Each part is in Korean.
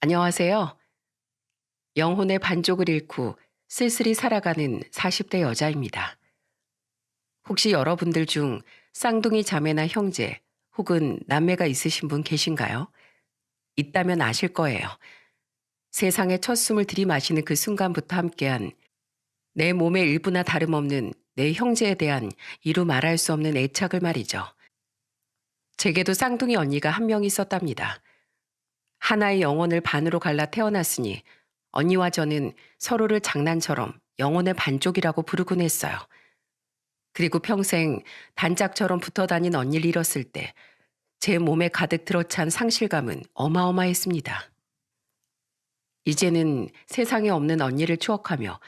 안녕하세요. 영혼의 반쪽을 잃고 쓸쓸히 살아가는 40대 여자입니다. 혹시 여러분들 중 쌍둥이 자매나 형제 혹은 남매가 있으신 분 계신가요? 있다면 아실 거예요. 세상에 첫 숨을 들이마시는 그 순간부터 함께한 내 몸의 일부나 다름없는 내 형제에 대한 이루 말할 수 없는 애착을 말이죠. 제게도 쌍둥이 언니가 한 명 있었답니다. 하나의 영혼을 반으로 갈라 태어났으니 언니와 저는 서로를 장난처럼 영혼의 반쪽이라고 부르곤 했어요. 그리고 평생 단짝처럼 붙어 다닌 언니를 잃었을 때 제 몸에 가득 들어찬 상실감은 어마어마했습니다. 이제는 세상에 없는 언니를 추억하며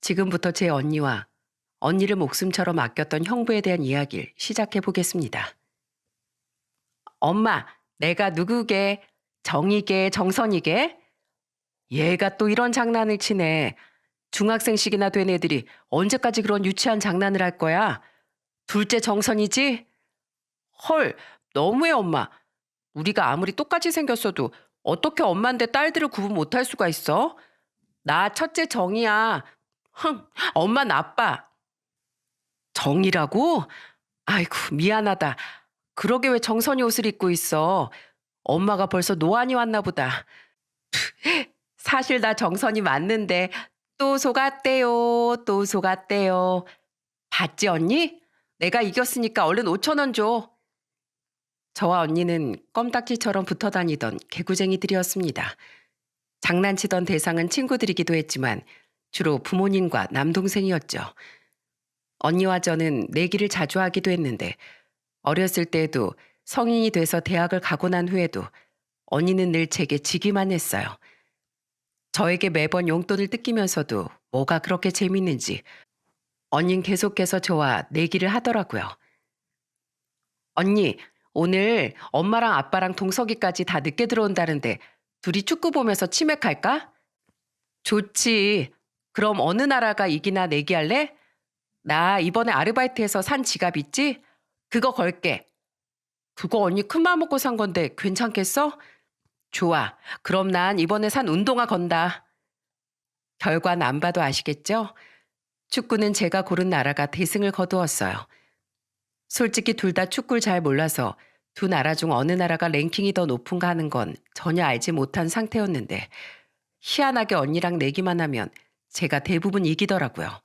지금부터 제 언니와 언니를 목숨처럼 아꼈던 형부에 대한 이야기를 시작해 보겠습니다. 엄마, 내가 누구게? 정이게, 정선이게? 얘가 또 이런 장난을 치네. 중학생씩이나 된 애들이 언제까지 그런 유치한 장난을 할 거야? 둘째 정선이지? 헐, 너무해 엄마. 우리가 아무리 똑같이 생겼어도 어떻게 엄마인데 딸들을 구분 못할 수가 있어? 나 첫째 정이야. 흥, 엄마 나빠. 정이라고? 아이고, 미안하다. 그러게 왜 정선이 옷을 입고 있어? 엄마가 벌써 노안이 왔나 보다. 사실 나 정선이 맞는데 또 속았대요. 또 속았대요. 봤지 언니? 내가 이겼으니까 얼른 5천 원 줘. 저와 언니는 껌딱지처럼 붙어 다니던 개구쟁이들이었습니다. 장난치던 대상은 친구들이기도 했지만 주로 부모님과 남동생이었죠. 언니와 저는 내기를 자주 하기도 했는데 어렸을 때에도 성인이 돼서 대학을 가고 난 후에도 언니는 늘 제게 지기만 했어요. 저에게 매번 용돈을 뜯기면서도 뭐가 그렇게 재밌는지 언닌 계속해서 저와 내기를 하더라고요. 언니, 오늘 엄마랑 아빠랑 동석이까지 다 늦게 들어온다는데 둘이 축구 보면서 치맥할까? 좋지. 그럼 어느 나라가 이기나 내기할래? 나 이번에 아르바이트해서 산 지갑 있지? 그거 걸게. 그거 언니 큰맘 먹고 산 건데 괜찮겠어? 좋아. 그럼 난 이번에 산 운동화 건다. 결과는 안 봐도 아시겠죠? 축구는 제가 고른 나라가 대승을 거두었어요. 솔직히 둘 다 축구를 잘 몰라서 두 나라 중 어느 나라가 랭킹이 더 높은가 하는 건 전혀 알지 못한 상태였는데 희한하게 언니랑 내기만 하면 제가 대부분 이기더라고요.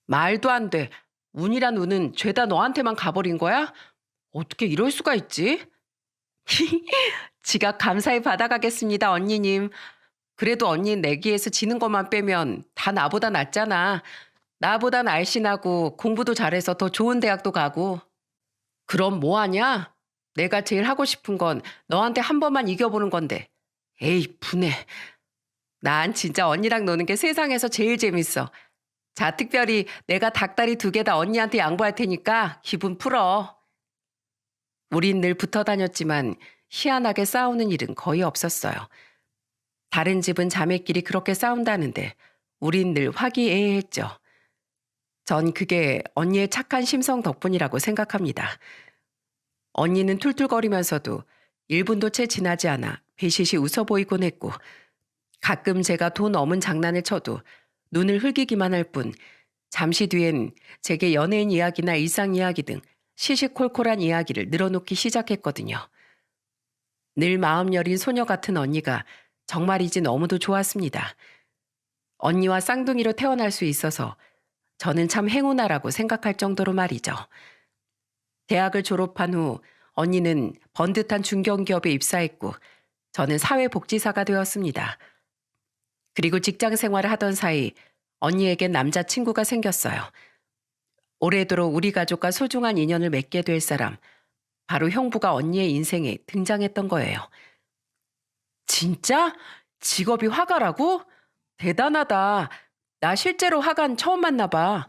말도 안 돼. 운이란 운은 죄다 너한테만 가버린 거야? 어떻게 이럴 수가 있지? 지갑 감사히 받아가겠습니다, 언니님. 그래도 언니 내기에서 지는 것만 빼면 다 나보다 낫잖아. 나보다 날씬하고 공부도 잘해서 더 좋은 대학도 가고. 그럼 뭐 하냐? 내가 제일 하고 싶은 건 너한테 한 번만 이겨보는 건데. 에이, 분해. 난 진짜 언니랑 노는 게 세상에서 제일 재밌어. 자, 특별히 내가 닭다리 2개 다 언니한테 양보할 테니까 기분 풀어. 우린 늘 붙어 다녔지만 희한하게 싸우는 일은 거의 없었어요. 다른 집은 자매끼리 그렇게 싸운다는데 우린 늘 화기애애했죠. 전 그게 언니의 착한 심성 덕분이라고 생각합니다. 언니는 툴툴거리면서도 1분도 채 지나지 않아 배시시 웃어 보이곤 했고 가끔 제가 돈 없는 장난을 쳐도 눈을 흘기기만 할 뿐 잠시 뒤엔 제게 연예인 이야기나 일상 이야기 등 시시콜콜한 이야기를 늘어놓기 시작했거든요. 늘 마음 여린 소녀 같은 언니가 정말이지 너무도 좋았습니다. 언니와 쌍둥이로 태어날 수 있어서 저는 참 행운아라고 생각할 정도로 말이죠. 대학을 졸업한 후 언니는 번듯한 중견기업에 입사했고 저는 사회복지사가 되었습니다. 그리고 직장 생활을 하던 사이 언니에겐 남자친구가 생겼어요. 오래도록 우리 가족과 소중한 인연을 맺게 될 사람, 바로 형부가 언니의 인생에 등장했던 거예요. 진짜? 직업이 화가라고? 대단하다. 나 실제로 화가는 처음 만나 봐.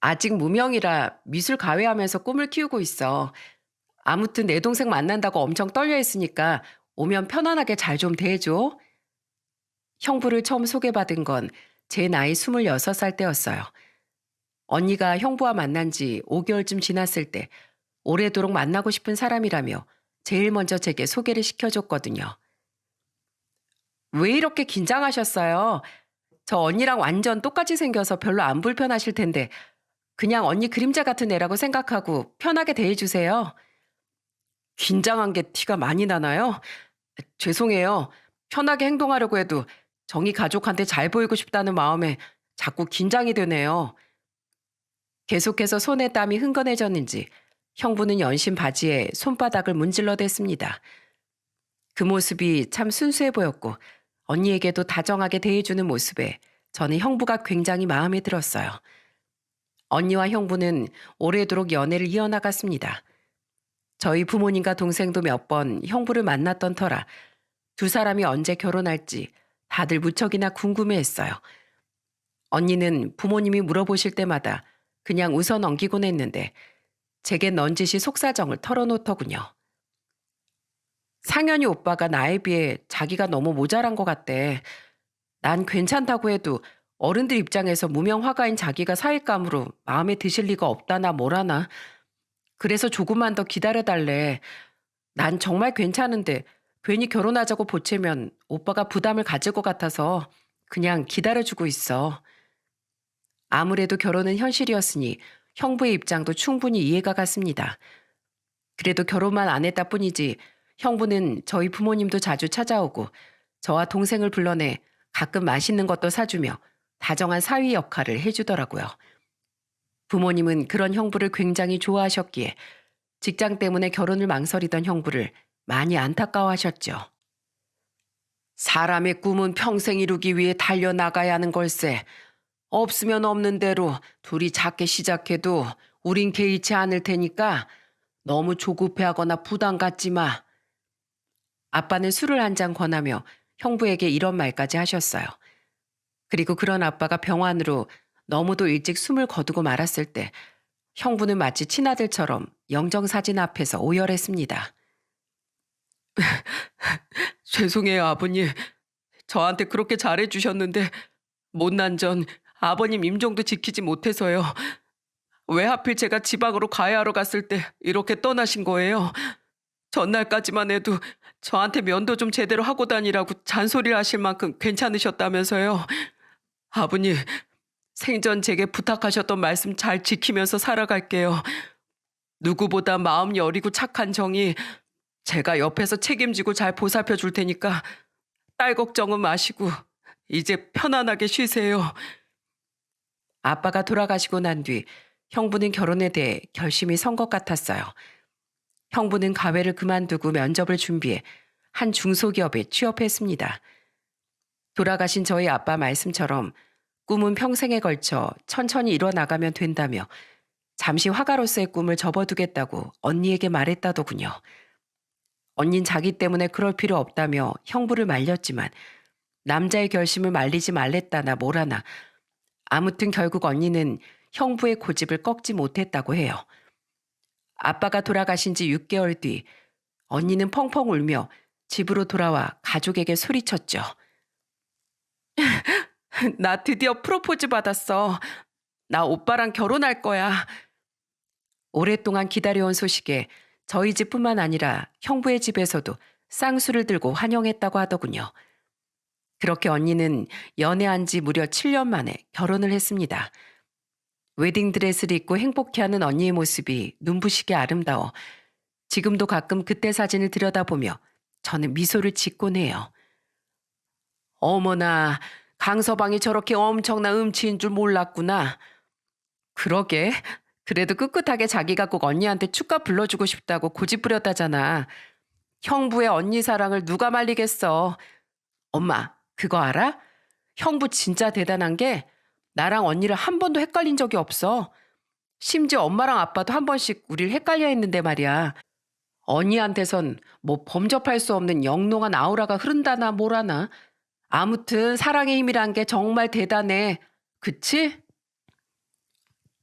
아직 무명이라 미술 가외하면서 꿈을 키우고 있어. 아무튼 내 동생 만난다고 엄청 떨려 있으니까 오면 편안하게 잘 좀 대해줘. 형부를 처음 소개받은 건 제 나이 26살 때였어요. 언니가 형부와 만난 지 5개월쯤 지났을 때 오래도록 만나고 싶은 사람이라며 제일 먼저 제게 소개를 시켜줬거든요. 왜 이렇게 긴장하셨어요? 저 언니랑 완전 똑같이 생겨서 별로 안 불편하실 텐데 그냥 언니 그림자 같은 애라고 생각하고 편하게 대해주세요. 긴장한 게 티가 많이 나나요? 죄송해요. 편하게 행동하려고 해도 정희 가족한테 잘 보이고 싶다는 마음에 자꾸 긴장이 되네요. 계속해서 손에 땀이 흥건해졌는지 형부는 연신 바지에 손바닥을 문질러댔습니다. 그 모습이 참 순수해 보였고 언니에게도 다정하게 대해주는 모습에 저는 형부가 굉장히 마음에 들었어요. 언니와 형부는 오래도록 연애를 이어나갔습니다. 저희 부모님과 동생도 몇 번 형부를 만났던 터라 두 사람이 언제 결혼할지 다들 무척이나 궁금해했어요. 언니는 부모님이 물어보실 때마다 그냥 웃어 넘기곤 했는데 제겐 넌지시 속사정을 털어놓더군요. 상현이 오빠가 나에 비해 자기가 너무 모자란 것 같대. 난 괜찮다고 해도 어른들 입장에서 무명 화가인 자기가 사윗감으로 마음에 드실 리가 없다나 뭐라나. 그래서 조금만 더 기다려달래. 난 정말 괜찮은데 괜히 결혼하자고 보채면 오빠가 부담을 가질 것 같아서 그냥 기다려주고 있어. 아무래도 결혼은 현실이었으니 형부의 입장도 충분히 이해가 갔습니다. 그래도 결혼만 안 했다 뿐이지 형부는 저희 부모님도 자주 찾아오고 저와 동생을 불러내 가끔 맛있는 것도 사주며 다정한 사위 역할을 해주더라고요. 부모님은 그런 형부를 굉장히 좋아하셨기에 직장 때문에 결혼을 망설이던 형부를 많이 안타까워하셨죠. 사람의 꿈은 평생 이루기 위해 달려나가야 하는 걸세. 없으면 없는 대로 둘이 작게 시작해도 우린 개의치 않을 테니까 너무 조급해하거나 부담 갖지 마. 아빠는 술을 한 잔 권하며 형부에게 이런 말까지 하셨어요. 그리고 그런 아빠가 병환으로 너무도 일찍 숨을 거두고 말았을 때 형부는 마치 친아들처럼 영정사진 앞에서 오열했습니다. 죄송해요, 아버님. 저한테 그렇게 잘해주셨는데 못난 전 아버님 임종도 지키지 못해서요. 왜 하필 제가 지방으로 가야하러 갔을 때 이렇게 떠나신 거예요? 전날까지만 해도 저한테 면도 좀 제대로 하고 다니라고 잔소리를 하실 만큼 괜찮으셨다면서요. 아버님, 생전 제게 부탁하셨던 말씀 잘 지키면서 살아갈게요. 누구보다 마음 여리고 착한 정이 제가 옆에서 책임지고 잘 보살펴 줄 테니까 딸 걱정은 마시고 이제 편안하게 쉬세요. 아빠가 돌아가시고 난 뒤 형부는 결혼에 대해 결심이 선 것 같았어요. 형부는 가회를 그만두고 면접을 준비해 한 중소기업에 취업했습니다. 돌아가신 저희 아빠 말씀처럼 꿈은 평생에 걸쳐 천천히 이뤄나가면 된다며 잠시 화가로서의 꿈을 접어두겠다고 언니에게 말했다더군요. 언닌 자기 때문에 그럴 필요 없다며 형부를 말렸지만 남자의 결심을 말리지 말랬다나 뭐라나 아무튼 결국 언니는 형부의 고집을 꺾지 못했다고 해요. 아빠가 돌아가신 지 6개월 뒤 언니는 펑펑 울며 집으로 돌아와 가족에게 소리쳤죠. 나 드디어 프로포즈 받았어. 나 오빠랑 결혼할 거야. 오랫동안 기다려온 소식에 저희 집뿐만 아니라 형부의 집에서도 쌍수를 들고 환영했다고 하더군요. 그렇게 언니는 연애한 지 무려 7년 만에 결혼을 했습니다. 웨딩드레스를 입고 행복해하는 언니의 모습이 눈부시게 아름다워 지금도 가끔 그때 사진을 들여다보며 저는 미소를 짓곤 해요. 어머나, 강서방이 저렇게 엄청난 음치인 줄 몰랐구나. 그러게, 그래도 꿋꿋하게 자기가 꼭 언니한테 축가 불러주고 싶다고 고집 부렸다잖아. 형부의 언니 사랑을 누가 말리겠어. 엄마, 그거 알아? 형부 진짜 대단한 게 나랑 언니를 한 번도 헷갈린 적이 없어. 심지어 엄마랑 아빠도 한 번씩 우릴 헷갈려 했는데 말이야. 언니한테선 뭐 범접할 수 없는 영롱한 아우라가 흐른다나 뭐라나. 아무튼 사랑의 힘이란 게 정말 대단해. 그치?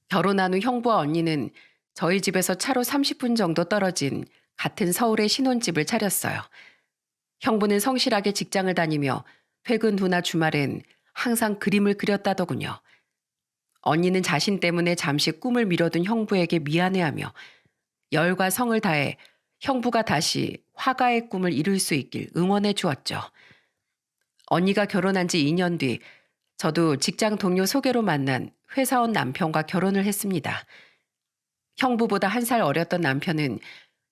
결혼한 후 형부와 언니는 저희 집에서 차로 30분 정도 떨어진 같은 서울의 신혼집을 차렸어요. 형부는 성실하게 직장을 다니며 퇴근 후나 주말엔 항상 그림을 그렸다더군요. 언니는 자신 때문에 잠시 꿈을 미뤄둔 형부에게 미안해하며 열과 성을 다해 형부가 다시 화가의 꿈을 이룰 수 있길 응원해 주었죠. 언니가 결혼한 지 2년 뒤 저도 직장 동료 소개로 만난 회사원 남편과 결혼을 했습니다. 형부보다 1살 어렸던 남편은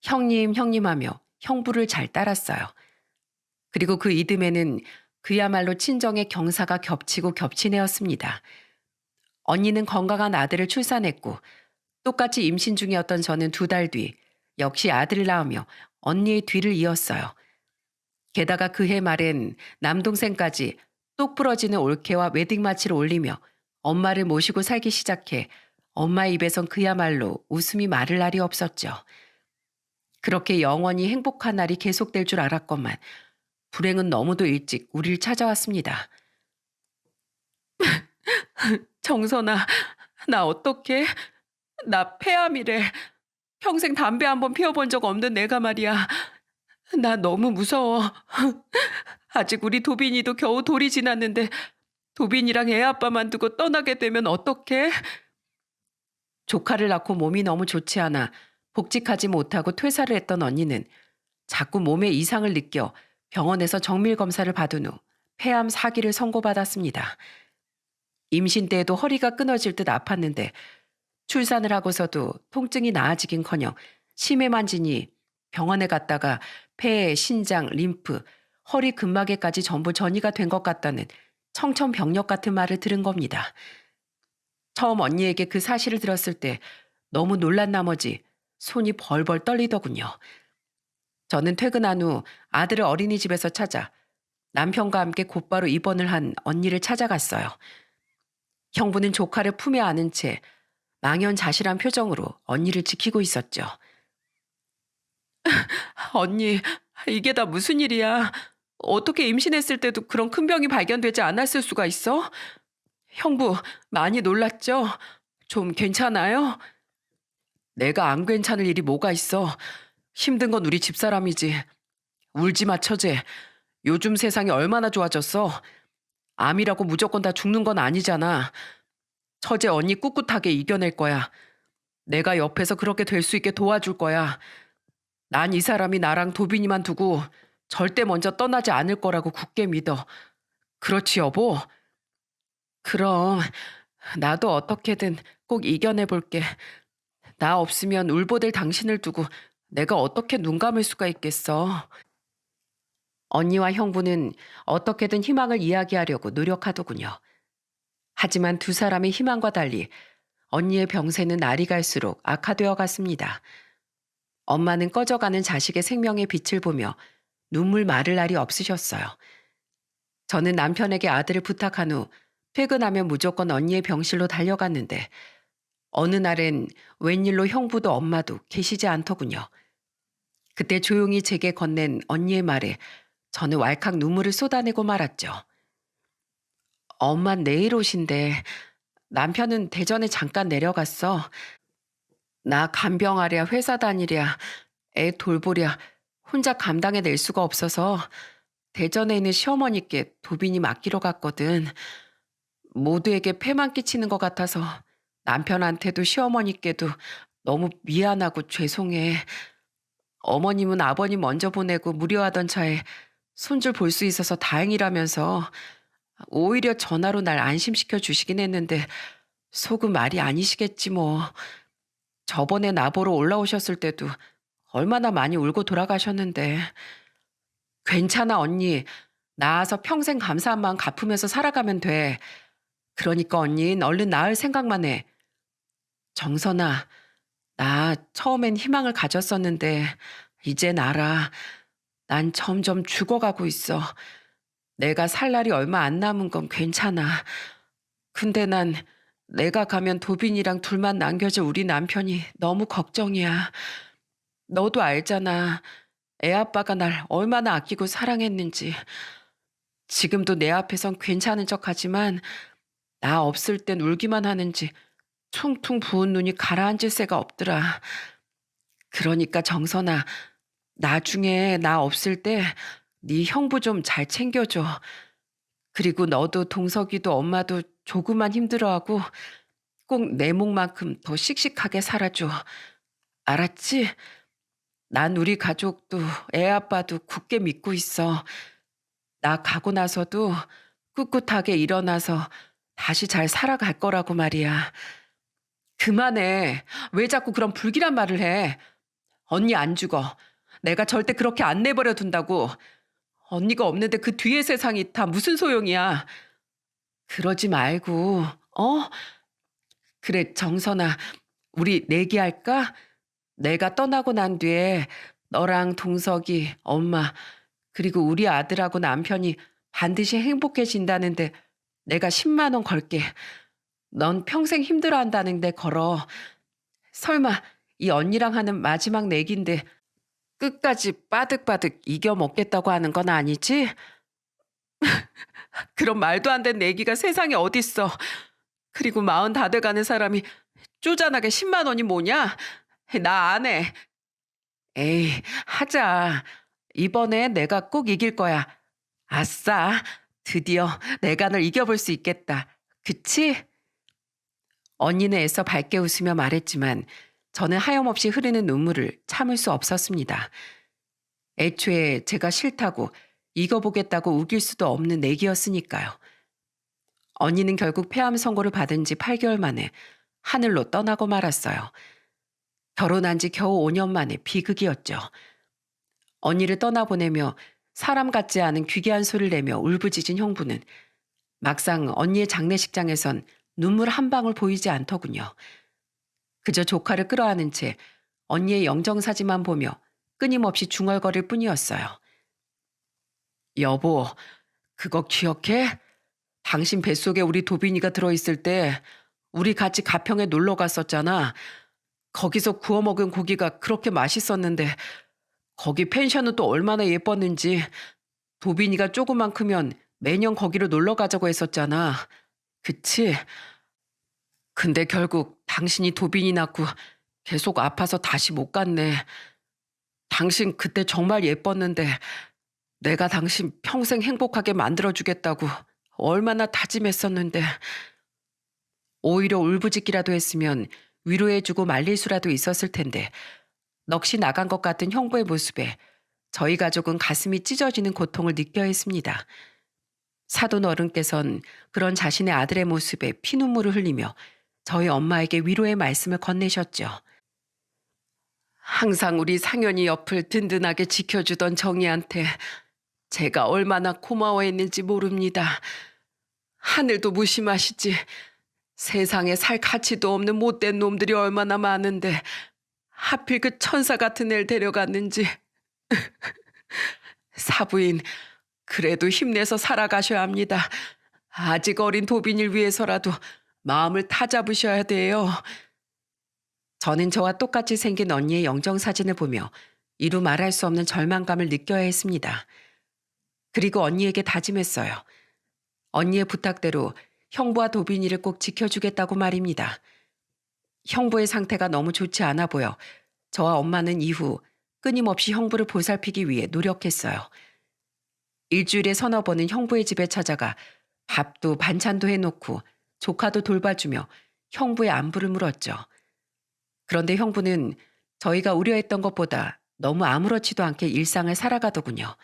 형님, 형님 하며 형부를 잘 따랐어요. 그리고 그 이듬해는 그야말로 친정의 경사가 겹치고 겹치네였습니다. 언니는 건강한 아들을 출산했고 똑같이 임신 중이었던 저는 2달 뒤 역시 아들을 낳으며 언니의 뒤를 이었어요. 게다가 그해 말엔 남동생까지 똑 부러지는 올케와 웨딩마치를 올리며 엄마를 모시고 살기 시작해 엄마 입에선 그야말로 웃음이 마를 날이 없었죠. 그렇게 영원히 행복한 날이 계속될 줄 알았건만 불행은 너무도 일찍 우리를 찾아왔습니다. 정선아, 나 어떡해? 나 폐암이래. 평생 담배 한번 피워본 적 없는 내가 말이야. 나 너무 무서워. 아직 우리 도빈이도 겨우 돌이 지났는데 도빈이랑 애 아빠만 두고 떠나게 되면 어떡해? 조카를 낳고 몸이 너무 좋지 않아 복직하지 못하고 퇴사를 했던 언니는 자꾸 몸에 이상을 느껴 병원에서 정밀 검사를 받은 후 폐암 4기를 선고받았습니다. 임신 때에도 허리가 끊어질 듯 아팠는데 출산을 하고서도 통증이 나아지긴커녕 심해만 지니 병원에 갔다가 폐, 신장, 림프, 허리 근막에까지 전부 전이가 된 것 같다는 청천벽력 같은 말을 들은 겁니다. 처음 언니에게 그 사실을 들었을 때 너무 놀란 나머지 손이 벌벌 떨리더군요. 저는 퇴근한 후 아들을 어린이집에서 찾아 남편과 함께 곧바로 입원을 한 언니를 찾아갔어요. 형부는 조카를 품에 안은 채 망연자실한 표정으로 언니를 지키고 있었죠. 언니, 이게 다 무슨 일이야? 어떻게 임신했을 때도 그런 큰 병이 발견되지 않았을 수가 있어? 형부, 많이 놀랐죠? 좀 괜찮아요? 내가 안 괜찮을 일이 뭐가 있어? 힘든 건 우리 집사람이지. 울지 마, 처제. 요즘 세상이 얼마나 좋아졌어. 암이라고 무조건 다 죽는 건 아니잖아. 처제 언니 꿋꿋하게 이겨낼 거야. 내가 옆에서 그렇게 될 수 있게 도와줄 거야. 난 이 사람이 나랑 도빈이만 두고 절대 먼저 떠나지 않을 거라고 굳게 믿어. 그렇지, 여보? 그럼 나도 어떻게든 꼭 이겨내 볼게. 나 없으면 울보될 당신을 두고 내가 어떻게 눈 감을 수가 있겠어. 언니와 형부는 어떻게든 희망을 이야기하려고 노력하더군요. 하지만 두 사람의 희망과 달리 언니의 병세는 날이 갈수록 악화되어 갔습니다. 엄마는 꺼져가는 자식의 생명의 빛을 보며 눈물 마를 날이 없으셨어요. 저는 남편에게 아들을 부탁한 후 퇴근하면 무조건 언니의 병실로 달려갔는데 어느 날엔 웬일로 형부도 엄마도 계시지 않더군요. 그때 조용히 제게 건넨 언니의 말에 저는 왈칵 눈물을 쏟아내고 말았죠. 엄만 내일 오신대. 남편은 대전에 잠깐 내려갔어. 나 간병하랴 회사 다니랴 애 돌보랴 혼자 감당해낼 수가 없어서 대전에 있는 시어머니께 도빈이 맡기러 갔거든. 모두에게 폐만 끼치는 것 같아서 남편한테도 시어머니께도 너무 미안하고 죄송해. 어머님은 아버님 먼저 보내고 무료하던 차에 손줄 볼 수 있어서 다행이라면서 오히려 전화로 날 안심시켜 주시긴 했는데 속은 말이 아니시겠지 뭐. 저번에 나보러 올라오셨을 때도 얼마나 많이 울고 돌아가셨는데. 괜찮아 언니. 나아서 평생 감사한 마음 갚으면서 살아가면 돼. 그러니까 언닌 얼른 나을 생각만 해. 정선아, 나 처음엔 희망을 가졌었는데 이젠 알아. 난 점점 죽어가고 있어. 내가 살 날이 얼마 안 남은 건 괜찮아. 근데 난 내가 가면 도빈이랑 둘만 남겨질 우리 남편이 너무 걱정이야. 너도 알잖아. 애 아빠가 날 얼마나 아끼고 사랑했는지. 지금도 내 앞에선 괜찮은 척하지만 나 없을 땐 울기만 하는지 퉁퉁 부은 눈이 가라앉을 새가 없더라. 그러니까 정선아, 나중에 나 없을 때 네 형부 좀 잘 챙겨줘. 그리고 너도 동석이도 엄마도 조금만 힘들어하고 꼭 내 몫만큼 더 씩씩하게 살아줘. 알았지? 난 우리 가족도 애 아빠도 굳게 믿고 있어. 나 가고 나서도 꿋꿋하게 일어나서 다시 잘 살아갈 거라고 말이야. 그만해. 왜 자꾸 그런 불길한 말을 해? 언니 안 죽어. 내가 절대 그렇게 안 내버려 둔다고. 언니가 없는데 그 뒤에 세상이 다 무슨 소용이야. 그러지 말고, 어? 그래, 정선아, 우리 내기할까? 내가 떠나고 난 뒤에 너랑 동석이, 엄마, 그리고 우리 아들하고 남편이 반드시 행복해진다는데 내가 10만 원 걸게. 넌 평생 힘들어한다는데 걸어. 설마 이 언니랑 하는 마지막 내기인데 끝까지 빠득빠득 이겨 먹겠다고 하는 건 아니지? 그런 말도 안 되는 내기가 세상에 어딨어. 그리고 40 다 돼가는 사람이 쪼잔하게 10만 원이 뭐냐? 나 안 해. 에이, 하자. 이번에 내가 꼭 이길 거야. 아싸. 드디어 내가 널 이겨볼 수 있겠다. 그치? 언니는 애써 밝게 웃으며 말했지만 저는 하염없이 흐르는 눈물을 참을 수 없었습니다. 애초에 제가 싫다고 이겨보겠다고 우길 수도 없는 내기였으니까요. 언니는 결국 폐암 선고를 받은 지 8개월 만에 하늘로 떠나고 말았어요. 결혼한 지 겨우 5년 만에 비극이었죠. 언니를 떠나보내며 사람 같지 않은 귀괴한 소리를 내며 울부짖은 형부는 막상 언니의 장례식장에선 눈물 한 방울 보이지 않더군요. 그저 조카를 끌어안은 채 언니의 영정사진만 보며 끊임없이 중얼거릴 뿐이었어요. 여보, 그거 기억해? 당신 뱃속에 우리 도빈이가 들어있을 때 우리 같이 가평에 놀러 갔었잖아. 거기서 구워 먹은 고기가 그렇게 맛있었는데 거기 펜션은 또 얼마나 예뻤는지. 도빈이가 조금만 크면 매년 거기로 놀러 가자고 했었잖아. 그치? 근데 결국 당신이 도빈이 낳고 계속 아파서 다시 못 갔네. 당신 그때 정말 예뻤는데 내가 당신 평생 행복하게 만들어주겠다고 얼마나 다짐했었는데. 오히려 울부짖기라도 했으면 위로해주고 말릴 수라도 있었을 텐데 넋이 나간 것 같은 형부의 모습에 저희 가족은 가슴이 찢어지는 고통을 느껴야 했습니다. 사돈 어른께선 그런 자신의 아들의 모습에 피눈물을 흘리며 저희 엄마에게 위로의 말씀을 건네셨죠. 항상 우리 상현이 옆을 든든하게 지켜주던 정희한테 제가 얼마나 고마워했는지 모릅니다. 하늘도 무심하시지. 세상에 살 가치도 없는 못된 놈들이 얼마나 많은데 하필 그 천사 같은 애를 데려갔는지. 사부인, 그래도 힘내서 살아가셔야 합니다. 아직 어린 도빈이를 위해서라도 마음을 다잡으셔야 돼요. 저는 저와 똑같이 생긴 언니의 영정사진을 보며 이루 말할 수 없는 절망감을 느껴야 했습니다. 그리고 언니에게 다짐했어요. 언니의 부탁대로 형부와 도빈이를 꼭 지켜주겠다고 말입니다. 형부의 상태가 너무 좋지 않아 보여 저와 엄마는 이후 끊임없이 형부를 보살피기 위해 노력했어요. 일주일에 서너 번은 형부의 집에 찾아가 밥도 반찬도 해놓고 조카도 돌봐주며 형부의 안부를 물었죠. 그런데 형부는 저희가 우려했던 것보다 너무 아무렇지도 않게 일상을 살아가더군요.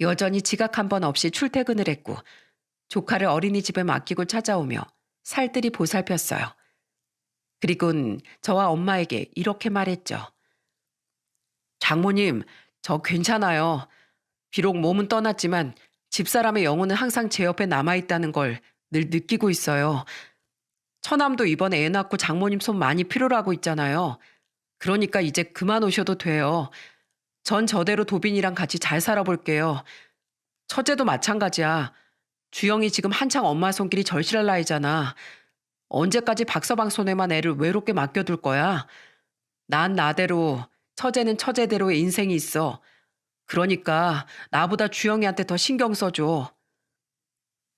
여전히 지각 한 번 없이 출퇴근을 했고 조카를 어린이집에 맡기고 찾아오며 살뜰히 보살폈어요. 그리곤 저와 엄마에게 이렇게 말했죠. 장모님, 저 괜찮아요. 비록 몸은 떠났지만 집사람의 영혼은 항상 제 옆에 남아있다는 걸 늘 느끼고 있어요. 처남도 이번에 애 낳고 장모님 손 많이 필요로 하고 있잖아요. 그러니까 이제 그만 오셔도 돼요. 전 저대로 도빈이랑 같이 잘 살아볼게요. 처제도 마찬가지야. 주영이 지금 한창 엄마 손길이 절실할 나이잖아. 언제까지 박서방 손에만 애를 외롭게 맡겨둘 거야? 난 나대로, 처제는 처제대로의 인생이 있어. 그러니까 나보다 주영이한테 더 신경 써줘.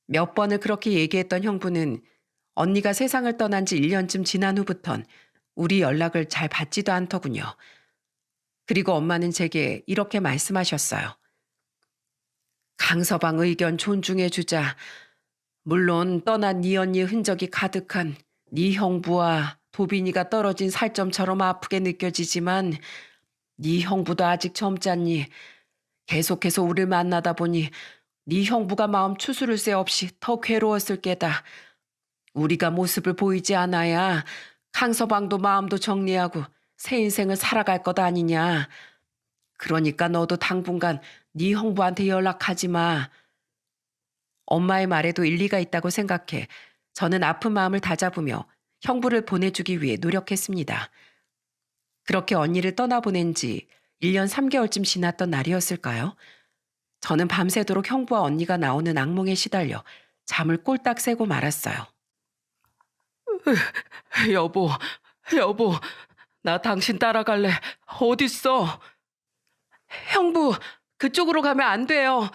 몇 번을 그렇게 얘기했던 형부는 언니가 세상을 떠난 지 1년쯤 지난 후부턴 우리 연락을 잘 받지도 않더군요. 그리고 엄마는 제게 이렇게 말씀하셨어요. 강서방 의견 존중해주자. 물론 떠난 네 언니의 흔적이 가득한 네 형부와 도빈이가 떨어진 살점처럼 아프게 느껴지지만 네 형부도 아직 젊잖니. 계속해서 우리를 만나다 보니 네 형부가 마음 추스를 새 없이 더 괴로웠을 게다. 우리가 모습을 보이지 않아야 강서방도 마음도 정리하고 새 인생을 살아갈 것 아니냐. 그러니까 너도 당분간 네 형부한테 연락하지 마. 엄마의 말에도 일리가 있다고 생각해 저는 아픈 마음을 다잡으며 형부를 보내주기 위해 노력했습니다. 그렇게 언니를 떠나보낸 지 1년 3개월쯤 지났던 날이었을까요? 저는 밤새도록 형부와 언니가 나오는 악몽에 시달려 잠을 꼴딱 새고 말았어요. 여보, 여보, 나 당신 따라갈래. 어딨어? 형부, 그쪽으로 가면 안 돼요.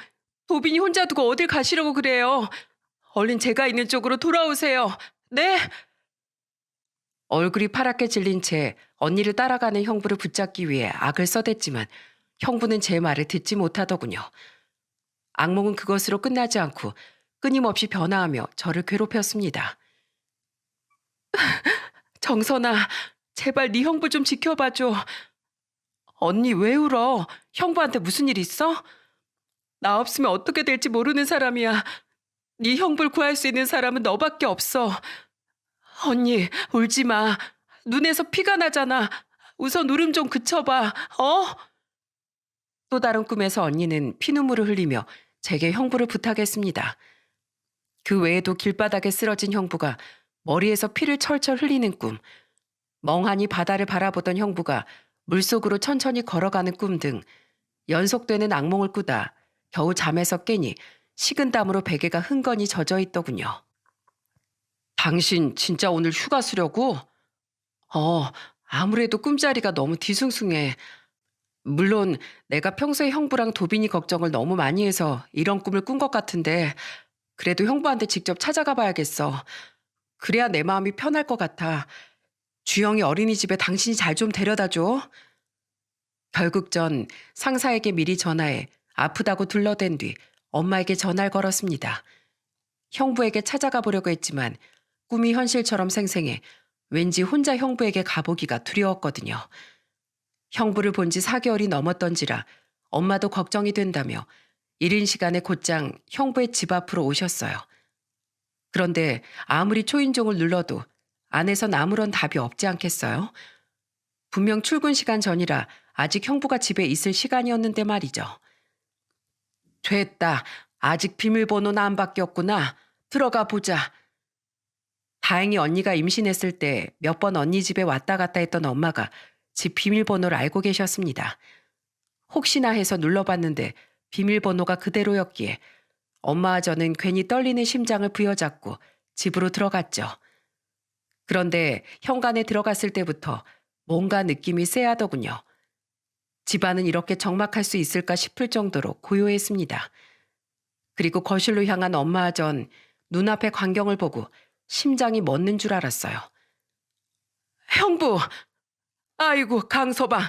도빈이 혼자 두고 어딜 가시려고 그래요. 얼른 제가 있는 쪽으로 돌아오세요. 네? 얼굴이 파랗게 질린 채 언니를 따라가는 형부를 붙잡기 위해 악을 써댔지만 형부는 제 말을 듣지 못하더군요. 악몽은 그것으로 끝나지 않고 끊임없이 변화하며 저를 괴롭혔습니다. 정선아, 제발 네 형부 좀 지켜봐줘. 언니 왜 울어? 형부한테 무슨 일 있어? 나 없으면 어떻게 될지 모르는 사람이야. 네 형부를 구할 수 있는 사람은 너밖에 없어. 언니, 울지 마. 눈에서 피가 나잖아. 우선 울음 좀 그쳐봐. 어? 또 다른 꿈에서 언니는 피눈물을 흘리며 제게 형부를 부탁했습니다. 그 외에도 길바닥에 쓰러진 형부가 머리에서 피를 철철 흘리는 꿈, 멍하니 바다를 바라보던 형부가 물속으로 천천히 걸어가는 꿈 등 연속되는 악몽을 꾸다 겨우 잠에서 깨니 식은땀으로 베개가 흥건히 젖어 있더군요. 당신 진짜 오늘 휴가 쓰려고? 아무래도 꿈자리가 너무 뒤숭숭해. 물론 내가 평소에 형부랑 도빈이 걱정을 너무 많이 해서 이런 꿈을 꾼 것 같은데 그래도 형부한테 직접 찾아가 봐야겠어. 그래야 내 마음이 편할 것 같아. 주영이 어린이집에 당신이 잘 좀 데려다 줘. 결국 전 상사에게 미리 전화해 아프다고 둘러댄 뒤 엄마에게 전화를 걸었습니다. 형부에게 찾아가 보려고 했지만 꿈이 현실처럼 생생해 왠지 혼자 형부에게 가보기가 두려웠거든요. 형부를 본 지 4개월이 넘었던지라 엄마도 걱정이 된다며 이른 시간에 곧장 형부의 집 앞으로 오셨어요. 그런데 아무리 초인종을 눌러도 안에선 아무런 답이 없지 않겠어요? 분명 출근 시간 전이라 아직 형부가 집에 있을 시간이었는데 말이죠. 됐다. 아직 비밀번호는 안 바뀌었구나. 들어가 보자. 다행히 언니가 임신했을 때 몇 번 언니 집에 왔다 갔다 했던 엄마가 집 비밀번호를 알고 계셨습니다. 혹시나 해서 눌러봤는데 비밀번호가 그대로였기에 엄마와 저는 괜히 떨리는 심장을 부여잡고 집으로 들어갔죠. 그런데 현관에 들어갔을 때부터 뭔가 느낌이 쎄하더군요. 집안은 이렇게 적막할 수 있을까 싶을 정도로 고요했습니다. 그리고 거실로 향한 엄마와 전 눈앞의 광경을 보고 심장이 멎는 줄 알았어요. 형부! 아이고 강서방,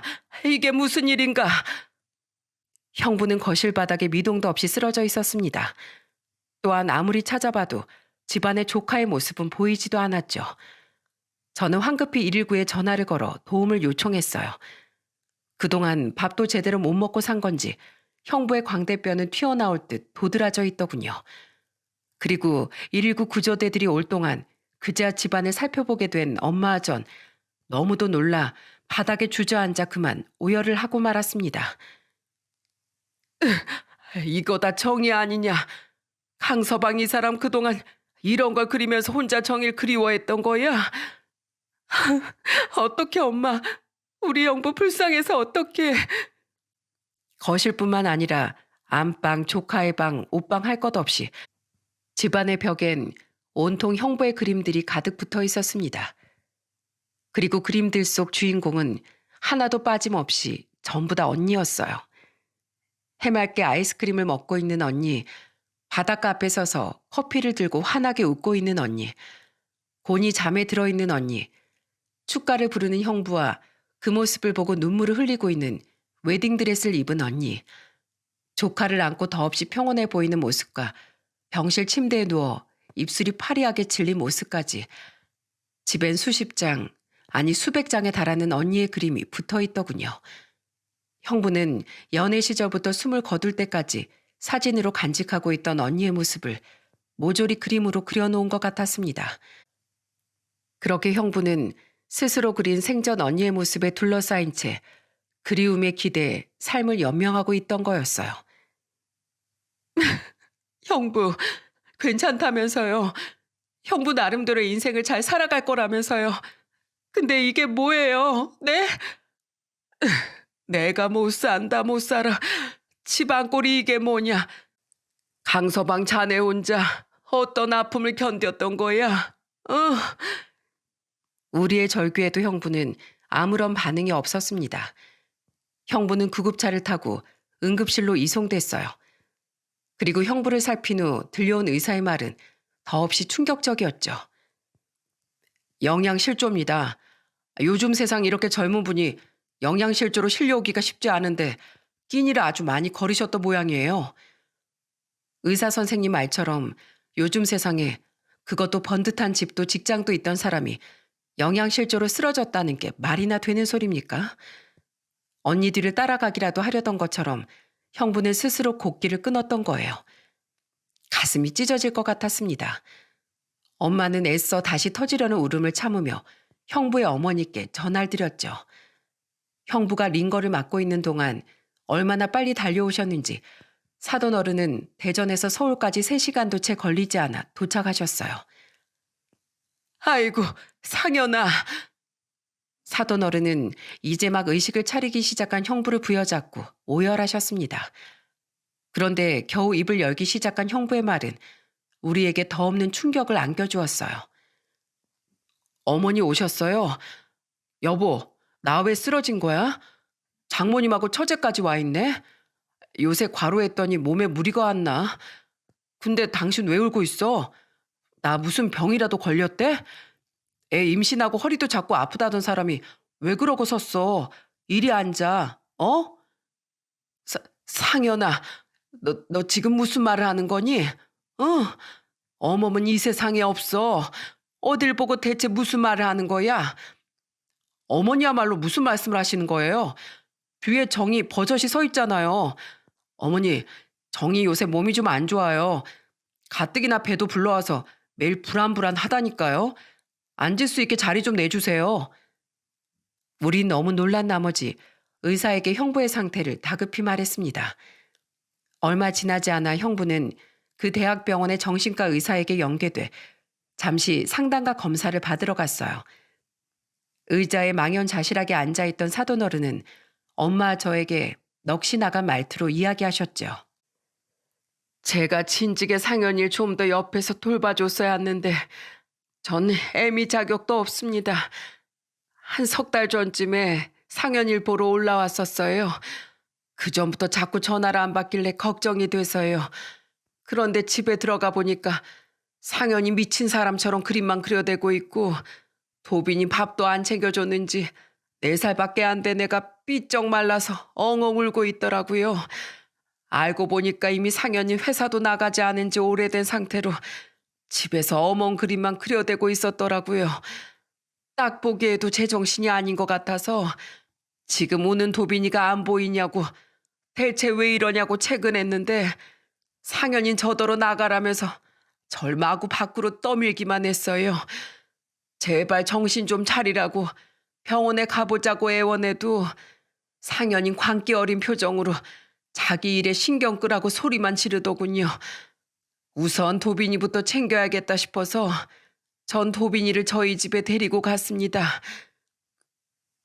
이게 무슨 일인가? 형부는 거실 바닥에 미동도 없이 쓰러져 있었습니다. 또한 아무리 찾아봐도 집안의 조카의 모습은 보이지도 않았죠. 저는 황급히 119에 전화를 걸어 도움을 요청했어요. 그동안 밥도 제대로 못 먹고 산 건지 형부의 광대뼈는 튀어나올 듯 도드라져 있더군요. 그리고 119 구조대들이 올 동안 그제야 집안을 살펴보게 된 엄마와 전 너무도 놀라 바닥에 주저앉아 그만 오열을 하고 말았습니다. 이거 다 정이 아니냐. 강서방 이 사람 그동안 이런 걸 그리면서 혼자 정일 그리워했던 거야? 어떡해 엄마. 우리 영부 불쌍해서 어떡해. 거실뿐만 아니라 안방, 조카의 방, 옷방 할 것 없이 집안의 벽엔 온통 형부의 그림들이 가득 붙어 있었습니다. 그리고 그림들 속 주인공은 하나도 빠짐없이 전부 다 언니였어요. 해맑게 아이스크림을 먹고 있는 언니, 바닷가 앞에 서서 커피를 들고 환하게 웃고 있는 언니, 곤히 잠에 들어있는 언니, 축가를 부르는 형부와 그 모습을 보고 눈물을 흘리고 있는 웨딩드레스를 입은 언니, 조카를 안고 더없이 평온해 보이는 모습과 병실 침대에 누워 입술이 파리하게 질린 모습까지 집엔 수십 장, 아니 수백 장에 달하는 언니의 그림이 붙어 있더군요. 형부는 연애 시절부터 숨을 거둘 때까지 사진으로 간직하고 있던 언니의 모습을 모조리 그림으로 그려놓은 것 같았습니다. 그렇게 형부는 스스로 그린 생전 언니의 모습에 둘러싸인 채 그리움에 기대해 삶을 연명하고 있던 거였어요. 형부, 괜찮다면서요. 형부 나름대로 인생을 잘 살아갈 거라면서요. 근데 이게 뭐예요? 네? 내가 못 산다 못 살아. 집안꼴이 이게 뭐냐. 강서방 자네 혼자 어떤 아픔을 견뎠던 거야? 어. 우리의 절규에도 형부는 아무런 반응이 없었습니다. 형부는 구급차를 타고 응급실로 이송됐어요. 그리고 형부를 살핀 후 들려온 의사의 말은 더없이 충격적이었죠. 영양실조입니다. 요즘 세상 이렇게 젊은 분이 영양실조로 실려오기가 쉽지 않은데 끼니를 아주 많이 거르셨던 모양이에요. 의사 선생님 말처럼 요즘 세상에 그것도 번듯한 집도 직장도 있던 사람이 영양실조로 쓰러졌다는 게 말이나 되는 소리입니까? 언니 뒤를 따라가기라도 하려던 것처럼 형부는 스스로 곡기를 끊었던 거예요. 가슴이 찢어질 것 같았습니다. 엄마는 애써 다시 터지려는 울음을 참으며 형부의 어머니께 전화를 드렸죠. 형부가 링거를 맡고 있는 동안 얼마나 빨리 달려오셨는지 사돈 어른은 대전에서 서울까지 3시간도 채 걸리지 않아 도착하셨어요. 아이고, 상현아. 사돈 어른은 이제 막 의식을 차리기 시작한 형부를 부여잡고 오열하셨습니다. 그런데 겨우 입을 열기 시작한 형부의 말은 우리에게 더 없는 충격을 안겨주었어요. 어머니 오셨어요? 여보, 나 왜 쓰러진 거야? 장모님하고 처제까지 와 있네? 요새 과로했더니 몸에 무리가 왔나? 근데 당신 왜 울고 있어? 나 무슨 병이라도 걸렸대? 애 임신하고 허리도 자꾸 아프다던 사람이 왜 그러고 섰어? 이리 앉아. 어? 상현아, 너 지금 무슨 말을 하는 거니? 어? 어머면 이 세상에 없어. 어딜 보고 대체 무슨 말을 하는 거야? 어머니야말로 무슨 말씀을 하시는 거예요? 뒤에 정이 버젓이 서 있잖아요. 어머니, 정이 요새 몸이 좀 안 좋아요. 가뜩이나 배도 불러와서 매일 불안불안하다니까요. 앉을 수 있게 자리 좀 내주세요. 우린 너무 놀란 나머지 의사에게 형부의 상태를 다급히 말했습니다. 얼마 지나지 않아 형부는 그 대학병원의 정신과 의사에게 연계돼 잠시 상담과 검사를 받으러 갔어요. 의자에 망연자실하게 앉아있던 사돈 어른은 엄마 저에게 넋이 나간 말투로 이야기하셨죠. 제가 진즉에 상현이를 좀 더 옆에서 돌봐줬어야 했는데 전 애미 자격도 없습니다. 한 3달 전쯤에 상현이를 보러 올라왔었어요. 그전부터 자꾸 전화를 안 받길래 걱정이 돼서요. 그런데 집에 들어가 보니까 상현이 미친 사람처럼 그림만 그려대고 있고 도빈이 밥도 안 챙겨줬는지 4살밖에 안 된 애가 삐쩍 말라서 엉엉 울고 있더라고요. 알고 보니까 이미 상현이 회사도 나가지 않은 지 오래된 상태로 집에서 어멍 그림만 그려대고 있었더라고요. 딱 보기에도 제정신이 아닌 것 같아서 지금 우는 도빈이가 안 보이냐고 대체 왜 이러냐고 채근했는데 상현인 저더러 나가라면서 절 마구 밖으로 떠밀기만 했어요. 제발 정신 좀 차리라고 병원에 가보자고 애원해도 상현인 광기 어린 표정으로 자기 일에 신경 끄라고 소리만 지르더군요. 우선 도빈이부터 챙겨야겠다 싶어서 전 도빈이를 저희 집에 데리고 갔습니다.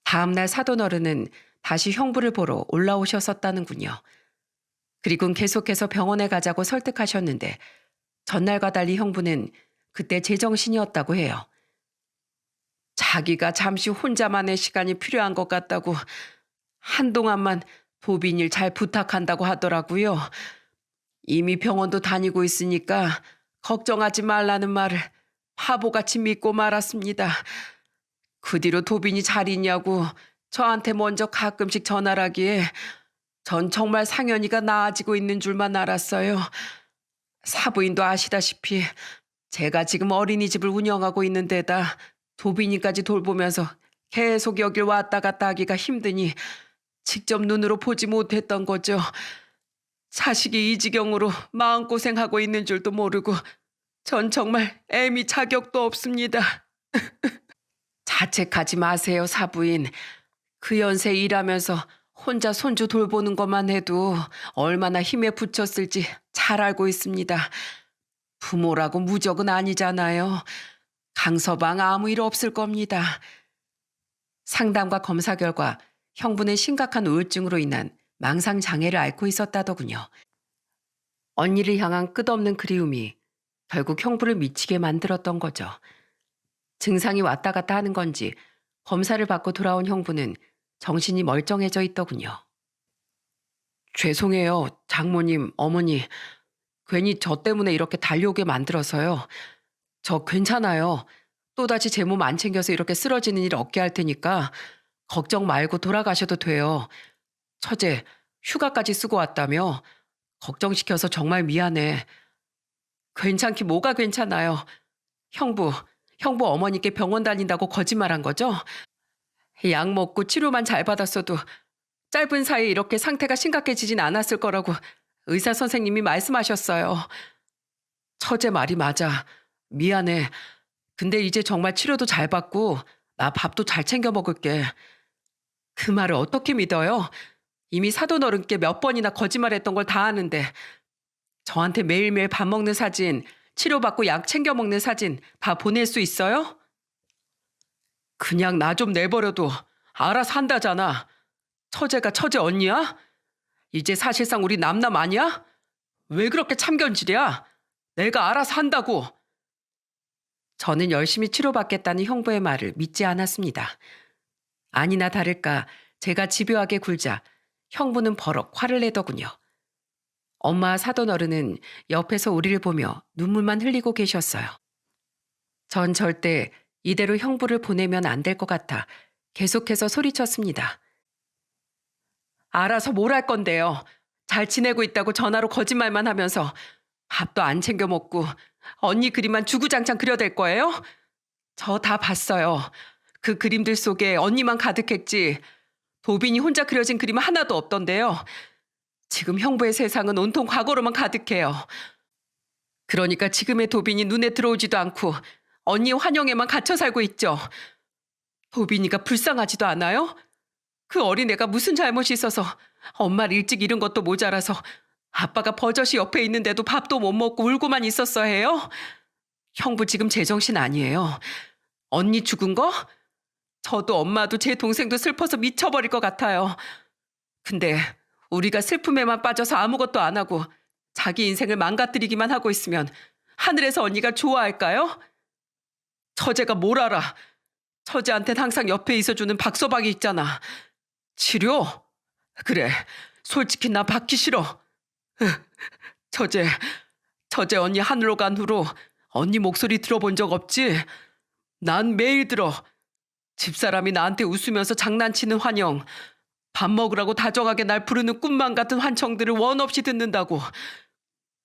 다음날 사돈 어른은 다시 형부를 보러 올라오셨었다는군요. 그리곤 계속해서 병원에 가자고 설득하셨는데 전날과 달리 형부는 그때 제정신이었다고 해요. 자기가 잠시 혼자만의 시간이 필요한 것 같다고 한동안만 도빈이를 잘 부탁한다고 하더라고요. 이미 병원도 다니고 있으니까 걱정하지 말라는 말을 바보같이 믿고 말았습니다. 그 뒤로 도빈이 잘 있냐고 저한테 먼저 가끔씩 전화를 하기에 전 정말 상현이가 나아지고 있는 줄만 알았어요. 사부인도 아시다시피 제가 지금 어린이집을 운영하고 있는 데다 도빈이까지 돌보면서 계속 여길 왔다 갔다 하기가 힘드니 직접 눈으로 보지 못했던 거죠. 자식이 이 지경으로 마음고생하고 있는 줄도 모르고 전 정말 애미 자격도 없습니다. 자책하지 마세요, 사부인. 그 연세 일하면서 혼자 손주 돌보는 것만 해도 얼마나 힘에 부쳤을지 잘 알고 있습니다. 부모라고 무적은 아니잖아요. 강서방 아무 일 없을 겁니다. 상담과 검사 결과 형부는 심각한 우울증으로 인한 망상 장애를 앓고 있었다더군요. 언니를 향한 끝없는 그리움이 결국 형부를 미치게 만들었던 거죠. 증상이 왔다 갔다 하는 건지 검사를 받고 돌아온 형부는 정신이 멀쩡해져 있더군요. 죄송해요, 장모님, 어머니. 괜히 저 때문에 이렇게 달려오게 만들어서요. 저 괜찮아요. 또다시 제 몸 안 챙겨서 이렇게 쓰러지는 일 없게 할 테니까 걱정 말고 돌아가셔도 돼요. 처제, 휴가까지 쓰고 왔다며? 걱정시켜서 정말 미안해. 괜찮기 뭐가 괜찮아요. 형부 어머니께 병원 다닌다고 거짓말한 거죠? 약 먹고 치료만 잘 받았어도 짧은 사이에 이렇게 상태가 심각해지진 않았을 거라고 의사 선생님이 말씀하셨어요. 처제 말이 맞아. 미안해. 근데 이제 정말 치료도 잘 받고 나 밥도 잘 챙겨 먹을게. 그 말을 어떻게 믿어요? 이미 사돈 어른께 몇 번이나 거짓말했던 걸 다 아는데 저한테 매일매일 밥 먹는 사진, 치료받고 약 챙겨 먹는 사진 다 보낼 수 있어요? 그냥 나 좀 내버려도 알아서 한다잖아. 처제가 처제 언니야? 이제 사실상 우리 남남 아니야? 왜 그렇게 참견질이야? 내가 알아서 한다고. 저는 열심히 치료받겠다는 형부의 말을 믿지 않았습니다. 아니나 다를까 제가 집요하게 굴자 형부는 버럭 화를 내더군요. 엄마와 사돈 어른은 옆에서 우리를 보며 눈물만 흘리고 계셨어요. 전 절대 이대로 형부를 보내면 안 될 것 같아 계속해서 소리쳤습니다. 알아서 뭘 할 건데요. 잘 지내고 있다고 전화로 거짓말만 하면서 밥도 안 챙겨 먹고 언니 그림만 주구장창 그려댈 거예요? 저 다 봤어요. 그 그림들 속에 언니만 가득했지 도빈이 혼자 그려진 그림은 하나도 없던데요. 지금 형부의 세상은 온통 과거로만 가득해요. 그러니까 지금의 도빈이 눈에 들어오지도 않고 언니 환영에만 갇혀 살고 있죠. 도빈이가 불쌍하지도 않아요? 그 어린애가 무슨 잘못이 있어서 엄마를 일찍 잃은 것도 모자라서 아빠가 버젓이 옆에 있는데도 밥도 못 먹고 울고만 있었어야 해요? 형부 지금 제정신 아니에요. 언니 죽은 거? 저도 엄마도 제 동생도 슬퍼서 미쳐버릴 것 같아요. 근데 우리가 슬픔에만 빠져서 아무것도 안 하고 자기 인생을 망가뜨리기만 하고 있으면 하늘에서 언니가 좋아할까요? 처제가 뭘 알아. 처제한텐 항상 옆에 있어주는 박서방이 있잖아. 치료? 그래, 솔직히 나 받기 싫어. 처제 언니 하늘로 간 후로 언니 목소리 들어본 적 없지? 난 매일 들어. 집사람이 나한테 웃으면서 장난치는 환영, 밥 먹으라고 다정하게 날 부르는 꿈만 같은 환청들을 원 없이 듣는다고.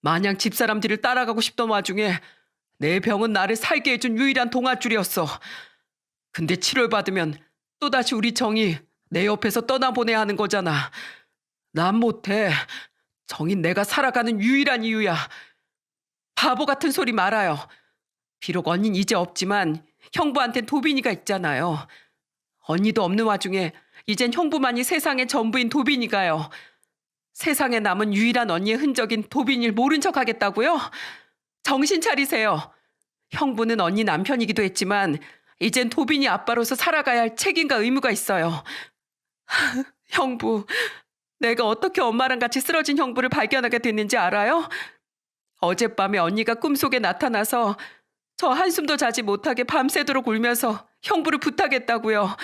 마냥 집사람들을 따라가고 싶던 와중에 내 병은 나를 살게 해준 유일한 동아줄이었어. 근데 치료를 받으면 또다시 우리 정이 내 옆에서 떠나보내야 하는 거잖아. 난 못해. 정인 내가 살아가는 유일한 이유야. 바보 같은 소리 말아요. 비록 언닌 이제 없지만 형부한텐 도빈이가 있잖아요. 언니도 없는 와중에 이젠 형부만이 세상의 전부인 도빈이가요. 세상에 남은 유일한 언니의 흔적인 도빈이를 모른 척 하겠다고요? 정신 차리세요. 형부는 언니 남편이기도 했지만 이젠 도빈이 아빠로서 살아가야 할 책임과 의무가 있어요. 형부, 내가 어떻게 엄마랑 같이 쓰러진 형부를 발견하게 됐는지 알아요? 어젯밤에 언니가 꿈속에 나타나서 저 한숨도 자지 못하게 밤새도록 울면서 형부를 부탁했다고요.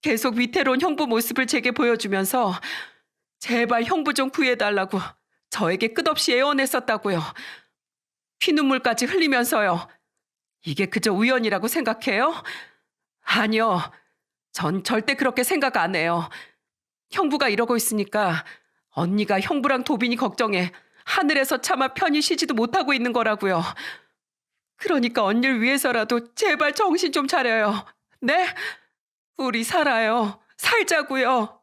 계속 위태로운 형부 모습을 제게 보여주면서 제발 형부 좀 구해달라고 저에게 끝없이 애원했었다고요. 피눈물까지 흘리면서요. 이게 그저 우연이라고 생각해요? 아니요. 전 절대 그렇게 생각 안 해요. 형부가 이러고 있으니까 언니가 형부랑 도빈이 걱정해 하늘에서 차마 편히 쉬지도 못하고 있는 거라고요. 그러니까 언니를 위해서라도 제발 정신 좀 차려요. 네? 우리 살아요. 살자고요.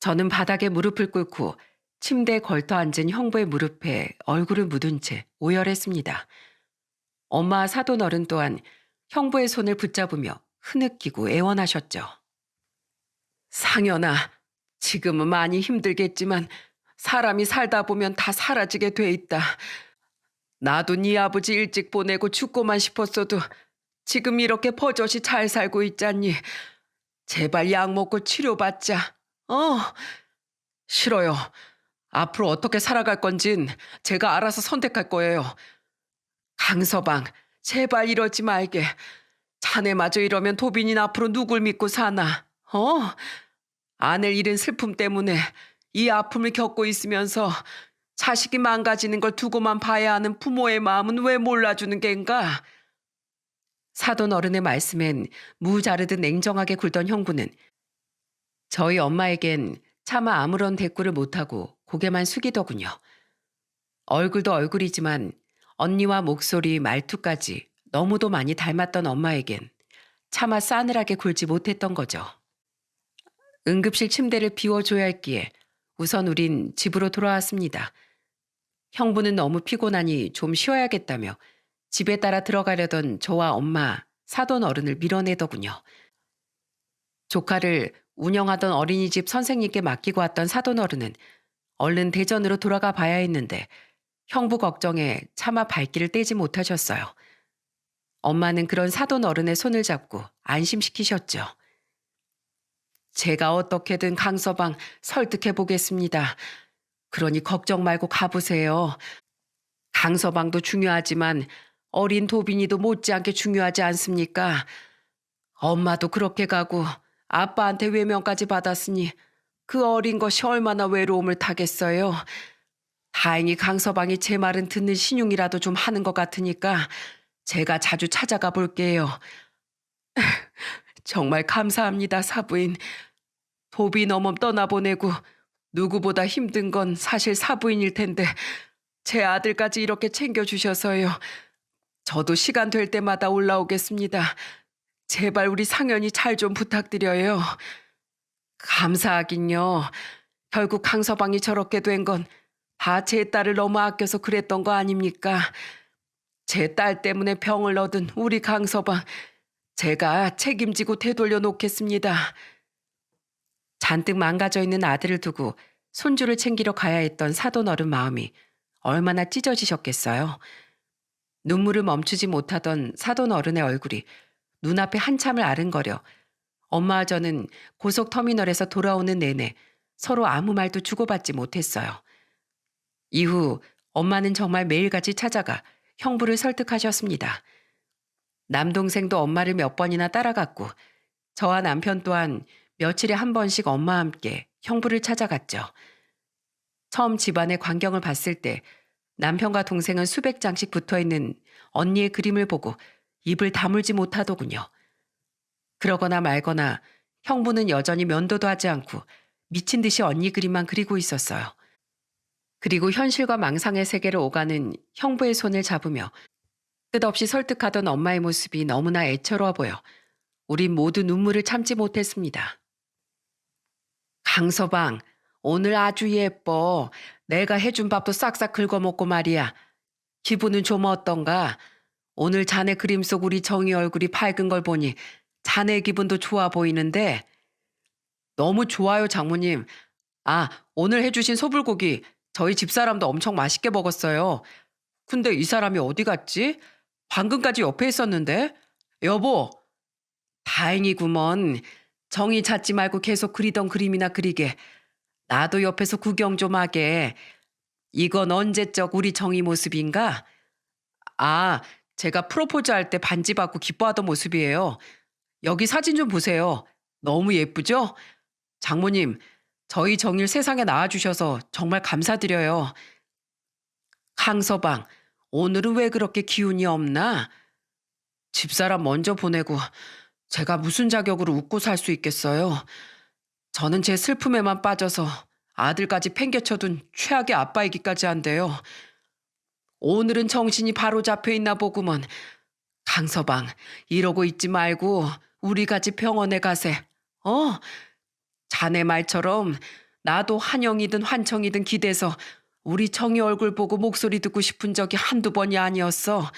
저는 바닥에 무릎을 꿇고 침대에 걸터 앉은 형부의 무릎에 얼굴을 묻은 채 오열했습니다. 엄마와 사돈 어른 또한 형부의 손을 붙잡으며 흐느끼고 애원하셨죠. 상현아, 지금은 많이 힘들겠지만 사람이 살다 보면 다 사라지게 돼 있다. 나도 네 아버지 일찍 보내고 죽고만 싶었어도 지금 이렇게 버젓이 잘 살고 있잖니. 제발 약 먹고 치료받자. 싫어요. 앞으로 어떻게 살아갈 건진 제가 알아서 선택할 거예요. 강서방, 제발 이러지 말게. 자네마저 이러면 도빈이는 앞으로 누굴 믿고 사나? 아내를 잃은 슬픔 때문에 이 아픔을 겪고 있으면서 자식이 망가지는 걸 두고만 봐야 하는 부모의 마음은 왜 몰라주는 겐가? 사돈 어른의 말씀엔 무 자르듯 냉정하게 굴던 형부는 저희 엄마에겐 차마 아무런 대꾸를 못하고 고개만 숙이더군요. 얼굴도 얼굴이지만 언니와 목소리, 말투까지 너무도 많이 닮았던 엄마에겐 차마 싸늘하게 굴지 못했던 거죠. 응급실 침대를 비워줘야 했기에 우선 우린 집으로 돌아왔습니다. 형부는 너무 피곤하니 좀 쉬어야겠다며 집에 따라 들어가려던 저와 엄마, 사돈 어른을 밀어내더군요. 조카를 운영하던 어린이집 선생님께 맡기고 왔던 사돈 어른은 얼른 대전으로 돌아가 봐야 했는데 형부 걱정에 차마 발길을 떼지 못하셨어요. 엄마는 그런 사돈 어른의 손을 잡고 안심시키셨죠. 제가 어떻게든 강서방 설득해 보겠습니다. 그러니 걱정 말고 가보세요. 강서방도 중요하지만 어린 도빈이도 못지않게 중요하지 않습니까? 엄마도 그렇게 가고 아빠한테 외면까지 받았으니 그 어린 것이 얼마나 외로움을 타겠어요. 다행히 강서방이 제 말은 듣는 신용이라도 좀 하는 것 같으니까 제가 자주 찾아가 볼게요. 정말 감사합니다, 사부인. 도빈 어멈 떠나보내고 누구보다 힘든 건 사실 사부인일 텐데 제 아들까지 이렇게 챙겨주셔서요. 저도 시간 될 때마다 올라오겠습니다. 제발 우리 상현이 잘 좀 부탁드려요. 감사하긴요. 결국 강서방이 저렇게 된 건 다 제 딸을 너무 아껴서 그랬던 거 아닙니까? 제 딸 때문에 병을 얻은 우리 강서방, 제가 책임지고 되돌려 놓겠습니다. 잔뜩 망가져 있는 아들을 두고 손주를 챙기러 가야 했던 사돈 어른 마음이 얼마나 찢어지셨겠어요. 눈물을 멈추지 못하던 사돈 어른의 얼굴이 눈앞에 한참을 아른거려 엄마와 저는 고속터미널에서 돌아오는 내내 서로 아무 말도 주고받지 못했어요. 이후 엄마는 정말 매일같이 찾아가 형부를 설득하셨습니다. 남동생도 엄마를 몇 번이나 따라갔고 저와 남편 또한 며칠에 한 번씩 엄마와 함께 형부를 찾아갔죠. 처음 집안의 광경을 봤을 때 남편과 동생은 수백 장씩 붙어있는 언니의 그림을 보고 입을 다물지 못하더군요. 그러거나 말거나 형부는 여전히 면도도 하지 않고 미친 듯이 언니 그림만 그리고 있었어요. 그리고 현실과 망상의 세계를 오가는 형부의 손을 잡으며 끝없이 설득하던 엄마의 모습이 너무나 애처로워 보여 우린 모두 눈물을 참지 못했습니다. 강서방, 오늘 아주 예뻐. 내가 해준 밥도 싹싹 긁어먹고 말이야. 기분은 좀 어떤가? 오늘 자네 그림 속 우리 정이 얼굴이 밝은 걸 보니 자네 기분도 좋아 보이는데. 너무 좋아요, 장모님. 아, 오늘 해주신 소불고기 저희 집사람도 엄청 맛있게 먹었어요. 근데 이 사람이 어디 갔지? 방금까지 옆에 있었는데. 여보, 다행이구먼. 정이 찾지 말고 계속 그리던 그림이나 그리게. 나도 옆에서 구경 좀 하게. 이건 언제적 우리 정이 모습인가? 아, 제가 프로포즈 할 때 반지 받고 기뻐하던 모습이에요. 여기 사진 좀 보세요. 너무 예쁘죠? 장모님, 저희 정일 세상에 낳아주셔서 정말 감사드려요. 강서방, 오늘은 왜 그렇게 기운이 없나? 집사람 먼저 보내고 제가 무슨 자격으로 웃고 살 수 있겠어요? 저는 제 슬픔에만 빠져서 아들까지 팽개쳐둔 최악의 아빠이기까지 한데요. 오늘은 정신이 바로 잡혀 있나 보구먼. 강서방, 이러고 있지 말고 우리 같이 병원에 가세. 자네 말처럼 나도 환영이든 환청이든 기대서 우리 정이 얼굴 보고 목소리 듣고 싶은 적이 한두 번이 아니었어.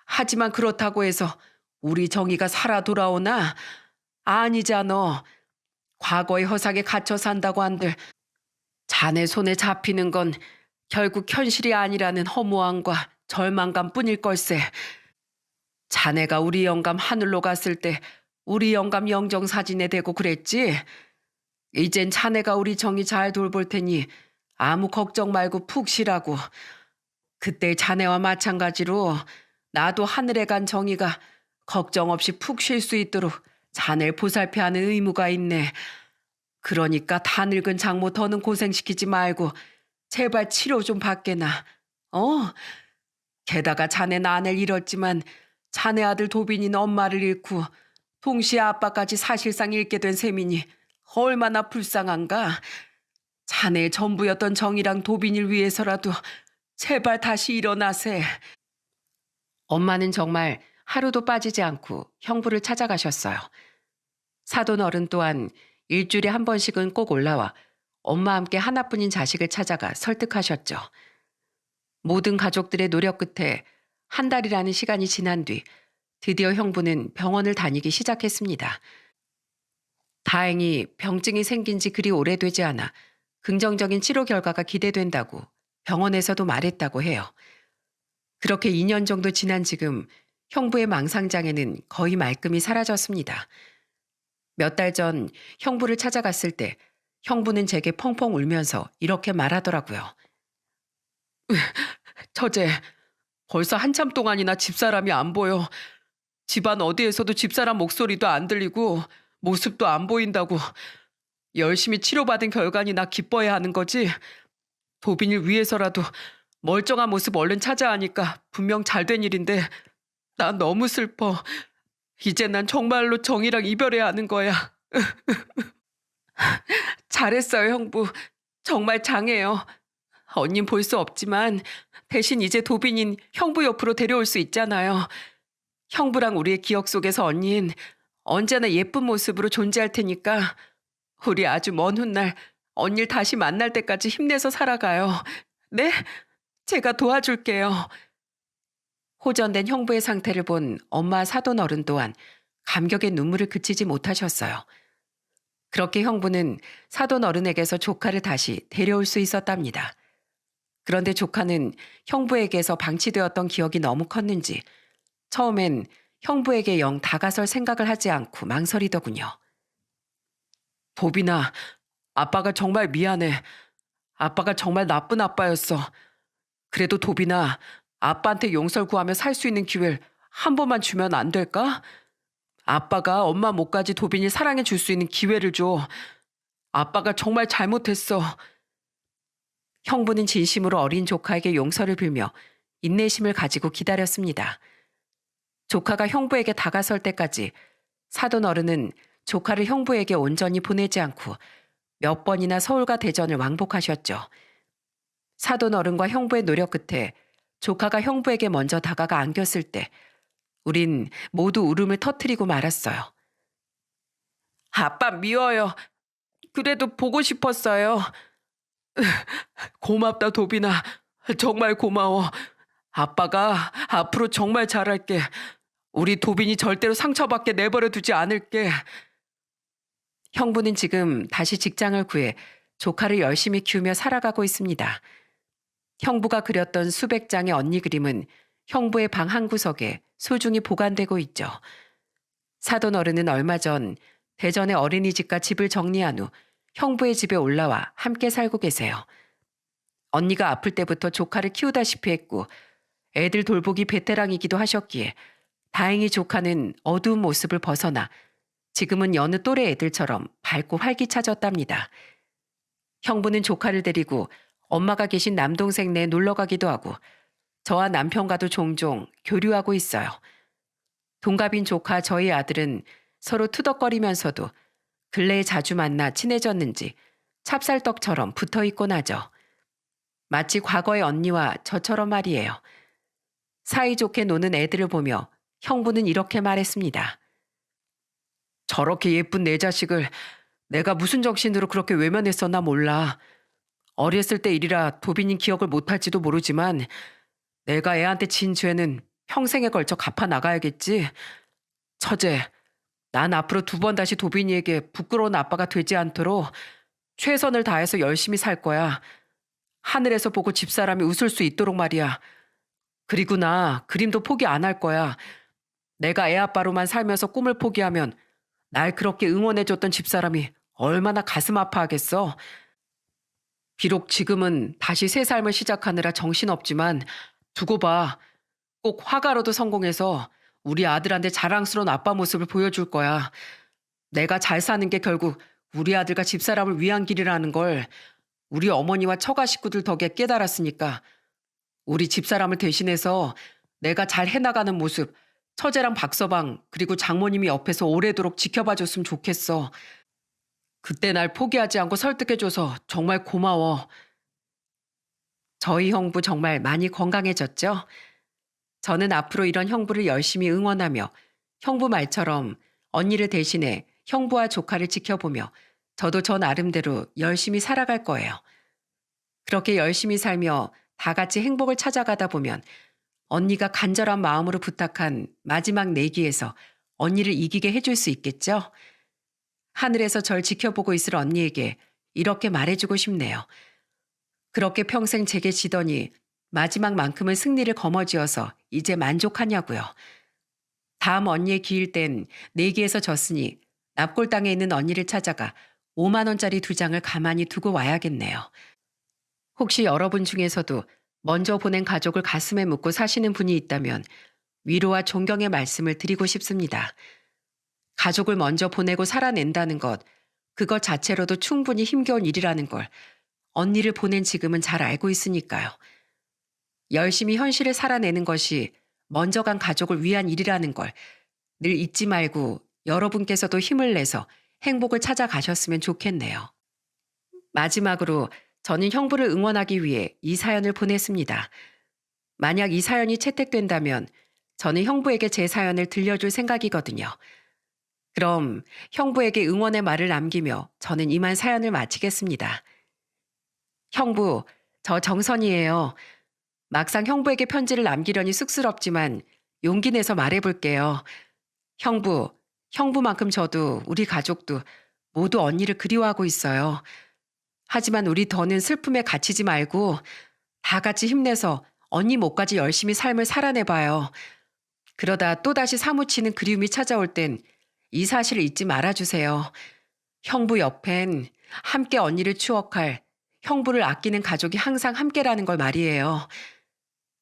하지만 그렇다고 해서 우리 정이가 살아 돌아오나? 아니잖아. 과거의 허상에 갇혀 산다고 한들 자네 손에 잡히는 건 결국 현실이 아니라는 허무함과 절망감 뿐일 걸세. 자네가 우리 영감 하늘로 갔을 때 우리 영감 영정사진에 대고 그랬지? 이젠 자네가 우리 정이 잘 돌볼 테니 아무 걱정 말고 푹 쉬라고. 그때 자네와 마찬가지로 나도 하늘에 간 정이가 걱정 없이 푹 쉴 수 있도록 자네를 보살펴야 하는 의무가 있네. 그러니까 다 늙은 장모 더는 고생시키지 말고 제발 치료 좀 받게나. 어? 게다가 자네는 아내를 잃었지만 자네 아들 도빈이는 엄마를 잃고 동시에 아빠까지 사실상 잃게 된 셈이니 얼마나 불쌍한가. 자네의 전부였던 정이랑 도빈이를 위해서라도 제발 다시 일어나세. 엄마는 정말 하루도 빠지지 않고 형부를 찾아가셨어요. 사돈 어른 또한 일주일에 한 번씩은 꼭 올라와 엄마와 함께 하나뿐인 자식을 찾아가 설득하셨죠. 모든 가족들의 노력 끝에 한 달이라는 시간이 지난 뒤 드디어 형부는 병원을 다니기 시작했습니다. 다행히 병증이 생긴 지 그리 오래되지 않아 긍정적인 치료 결과가 기대된다고 병원에서도 말했다고 해요. 그렇게 2년 정도 지난 지금 형부의 망상장애는 거의 말끔히 사라졌습니다. 몇 달 전 형부를 찾아갔을 때 형부는 제게 펑펑 울면서 이렇게 말하더라고요. 처제, 벌써 한참 동안이나 집사람이 안 보여. 집안 어디에서도 집사람 목소리도 안 들리고 모습도 안 보인다고. 열심히 치료받은 결과니 나 기뻐해야 하는 거지. 도빈이를 위해서라도 멀쩡한 모습 얼른 찾아하니까 분명 잘된 일인데 나 너무 슬퍼. 이제 난 정말로 정이랑 이별해야 하는 거야. 잘했어요, 형부. 정말 장해요. 언닌 볼 수 없지만 대신 이제 도빈인 형부 옆으로 데려올 수 있잖아요. 형부랑 우리의 기억 속에서 언닌 언제나 예쁜 모습으로 존재할 테니까 우리 아주 먼 훗날 언니를 다시 만날 때까지 힘내서 살아가요. 네? 제가 도와줄게요. 호전된 형부의 상태를 본 엄마 사돈 어른 또한 감격의 눈물을 그치지 못하셨어요. 그렇게 형부는 사돈 어른에게서 조카를 다시 데려올 수 있었답니다. 그런데 조카는 형부에게서 방치되었던 기억이 너무 컸는지 처음엔 형부에게 영 다가설 생각을 하지 않고 망설이더군요. 도빈아, 아빠가 정말 미안해. 아빠가 정말 나쁜 아빠였어. 그래도 도빈아, 아빠한테 용서를 구하며 살 수 있는 기회를 한 번만 주면 안 될까? 아빠가 엄마 목까지 도빈이 사랑해 줄 수 있는 기회를 줘. 아빠가 정말 잘못했어. 형부는 진심으로 어린 조카에게 용서를 빌며 인내심을 가지고 기다렸습니다. 조카가 형부에게 다가설 때까지 사돈 어른은 조카를 형부에게 온전히 보내지 않고 몇 번이나 서울과 대전을 왕복하셨죠. 사돈 어른과 형부의 노력 끝에 조카가 형부에게 먼저 다가가 안겼을 때 우린 모두 울음을 터뜨리고 말았어요. 아빠 미워요. 그래도 보고 싶었어요. 고맙다 도빈아. 정말 고마워. 아빠가 앞으로 정말 잘할게. 우리 도빈이 절대로 상처받게 내버려 두지 않을게. 형부는 지금 다시 직장을 구해 조카를 열심히 키우며 살아가고 있습니다. 형부가 그렸던 수백 장의 언니 그림은 형부의 방 한 구석에 소중히 보관되고 있죠. 사돈 어른은 얼마 전 대전의 어린이집과 집을 정리한 후 형부의 집에 올라와 함께 살고 계세요. 언니가 아플 때부터 조카를 키우다시피 했고 애들 돌보기 베테랑이기도 하셨기에 다행히 조카는 어두운 모습을 벗어나 지금은 여느 또래 애들처럼 밝고 활기차졌답니다. 형부는 조카를 데리고 엄마가 계신 남동생네에 놀러 가기도 하고 저와 남편과도 종종 교류하고 있어요. 동갑인 조카 저희 아들은 서로 투덕거리면서도 근래에 자주 만나 친해졌는지 찹쌀떡처럼 붙어있곤 하죠. 마치 과거의 언니와 저처럼 말이에요. 사이좋게 노는 애들을 보며 형부는 이렇게 말했습니다. 저렇게 예쁜 내 자식을 내가 무슨 정신으로 그렇게 외면했었나 몰라. 어렸을 때 일이라 도빈이 기억을 못할지도 모르지만 내가 애한테 진 죄는 평생에 걸쳐 갚아 나가야겠지. 처제, 난 앞으로 두 번 다시 도빈이에게 부끄러운 아빠가 되지 않도록 최선을 다해서 열심히 살 거야. 하늘에서 보고 집사람이 웃을 수 있도록 말이야. 그리고 나 그림도 포기 안 할 거야. 내가 애 아빠로만 살면서 꿈을 포기하면 날 그렇게 응원해줬던 집사람이 얼마나 가슴 아파하겠어. 비록 지금은 다시 새 삶을 시작하느라 정신없지만 두고 봐. 꼭 화가로도 성공해서 우리 아들한테 자랑스러운 아빠 모습을 보여줄 거야. 내가 잘 사는 게 결국 우리 아들과 집사람을 위한 길이라는 걸 우리 어머니와 처가 식구들 덕에 깨달았으니까 우리 집사람을 대신해서 내가 잘 해나가는 모습 처제랑 박서방 그리고 장모님이 옆에서 오래도록 지켜봐 줬으면 좋겠어. 그때 날 포기하지 않고 설득해줘서 정말 고마워. 저희 형부 정말 많이 건강해졌죠? 저는 앞으로 이런 형부를 열심히 응원하며 형부 말처럼 언니를 대신해 형부와 조카를 지켜보며 저도 저 나름대로 열심히 살아갈 거예요. 그렇게 열심히 살며 다 같이 행복을 찾아가다 보면 언니가 간절한 마음으로 부탁한 마지막 내기에서 언니를 이기게 해줄 수 있겠죠? 하늘에서 절 지켜보고 있을 언니에게 이렇게 말해주고 싶네요. 그렇게 평생 제게 지더니 마지막만큼은 승리를 거머쥐어서 이제 만족하냐고요. 다음 언니의 기일 땐 내기에서 졌으니 납골당에 있는 언니를 찾아가 5만 원짜리 두 장을 가만히 두고 와야겠네요. 혹시 여러분 중에서도 먼저 보낸 가족을 가슴에 묻고 사시는 분이 있다면 위로와 존경의 말씀을 드리고 싶습니다. 가족을 먼저 보내고 살아낸다는 것, 그것 자체로도 충분히 힘겨운 일이라는 걸 언니를 보낸 지금은 잘 알고 있으니까요. 열심히 현실을 살아내는 것이 먼저 간 가족을 위한 일이라는 걸 늘 잊지 말고 여러분께서도 힘을 내서 행복을 찾아가셨으면 좋겠네요. 마지막으로 저는 형부를 응원하기 위해 이 사연을 보냈습니다. 만약 이 사연이 채택된다면 저는 형부에게 제 사연을 들려줄 생각이거든요. 그럼 형부에게 응원의 말을 남기며 저는 이만 사연을 마치겠습니다. 형부, 저 정선이에요. 막상 형부에게 편지를 남기려니 쑥스럽지만 용기 내서 말해볼게요. 형부, 형부만큼 저도 우리 가족도 모두 언니를 그리워하고 있어요. 하지만 우리 더는 슬픔에 갇히지 말고 다 같이 힘내서 언니 몫까지 열심히 삶을 살아내봐요. 그러다 또다시 사무치는 그리움이 찾아올 땐 이 사실을 잊지 말아주세요. 형부 옆엔 함께 언니를 추억할 형부를 아끼는 가족이 항상 함께라는 걸 말이에요.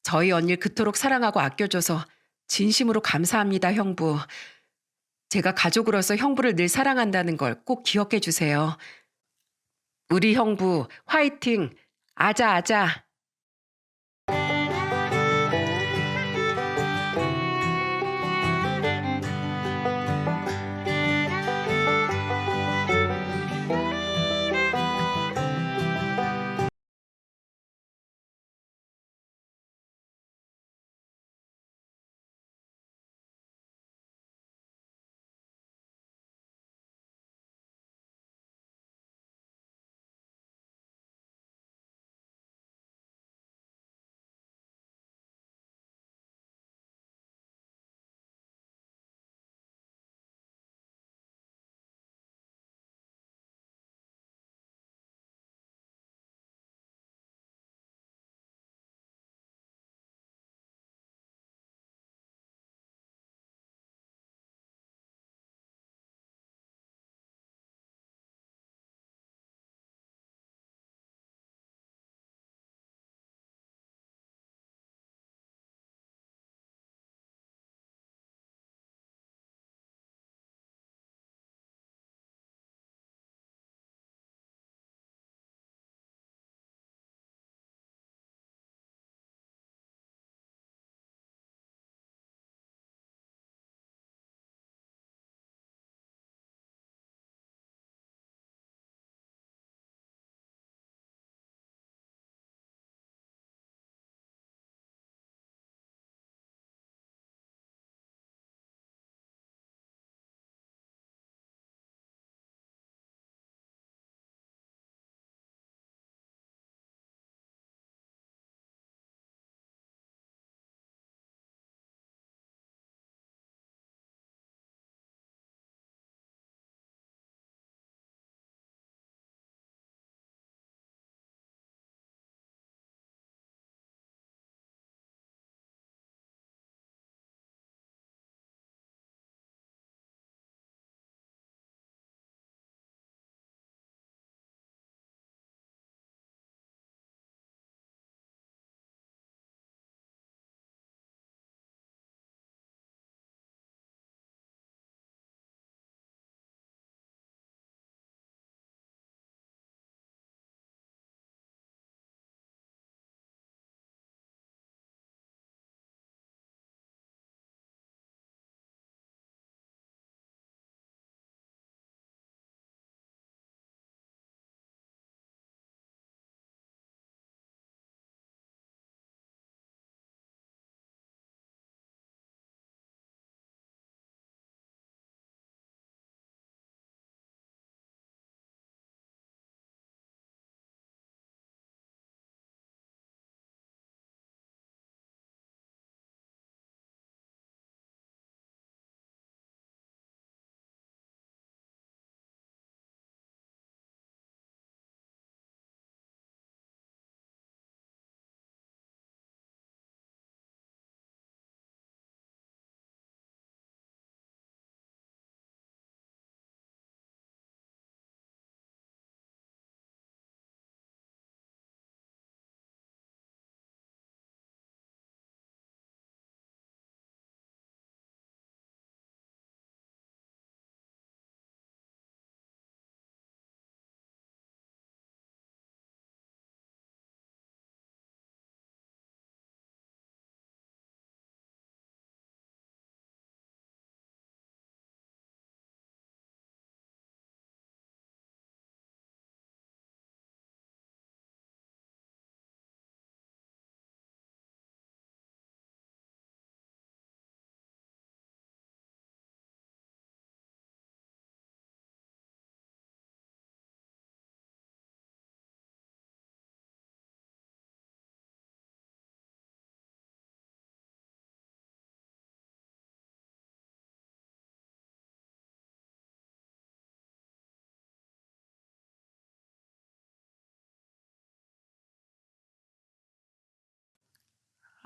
저희 언니를 그토록 사랑하고 아껴줘서 진심으로 감사합니다, 형부. 제가 가족으로서 형부를 늘 사랑한다는 걸 꼭 기억해 주세요. 우리 형부 화이팅! 아자 아자!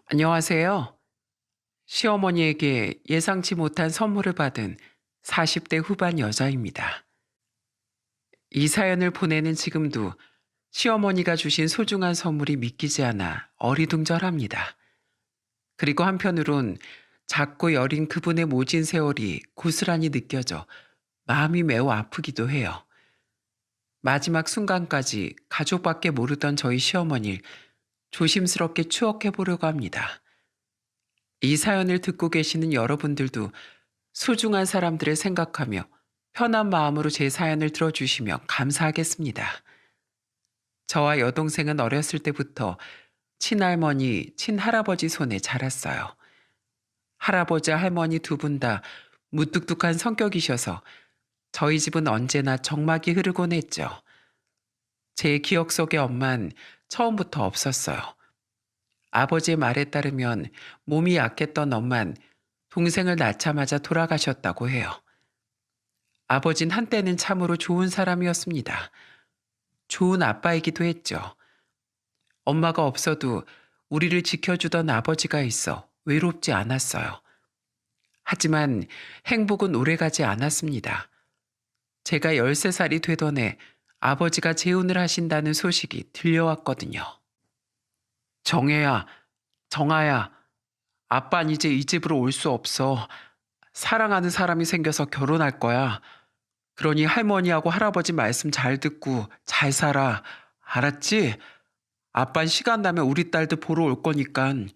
안녕하세요. 시어머니에게 예상치 못한 선물을 받은 40대 후반 여자입니다. 이 사연을 보내는 지금도 시어머니가 주신 소중한 선물이 믿기지 않아 어리둥절합니다. 그리고 한편으론 작고 여린 그분의 모진 세월이 고스란히 느껴져 마음이 매우 아프기도 해요. 마지막 순간까지 가족밖에 모르던 저희 시어머니를 조심스럽게 추억해 보려고 합니다. 이 사연을 듣고 계시는 여러분들도 소중한 사람들을 생각하며 편한 마음으로 제 사연을 들어주시면 감사하겠습니다. 저와 여동생은 어렸을 때부터 친할머니, 친할아버지 손에 자랐어요. 할아버지, 할머니 두 분 다 무뚝뚝한 성격이셔서 저희 집은 언제나 정막이 흐르곤 했죠. 제 기억 속의 엄만 처음부터 없었어요. 아버지의 말에 따르면 몸이 약했던 엄만 동생을 낳자마자 돌아가셨다고 해요. 아버진 한때는 참으로 좋은 사람이었습니다. 좋은 아빠이기도 했죠. 엄마가 없어도 우리를 지켜주던 아버지가 있어 외롭지 않았어요. 하지만 행복은 오래가지 않았습니다. 제가 13살이 되던 해 아버지가 재혼을 하신다는 소식이 들려왔거든요. 정혜야, 정아야, 아빤 이제 이 집으로 올 수 없어. 사랑하는 사람이 생겨서 결혼할 거야. 그러니 할머니하고 할아버지 말씀 잘 듣고 잘 살아. 알았지? 아빤 시간 나면 우리 딸들 보러 올 거니깐.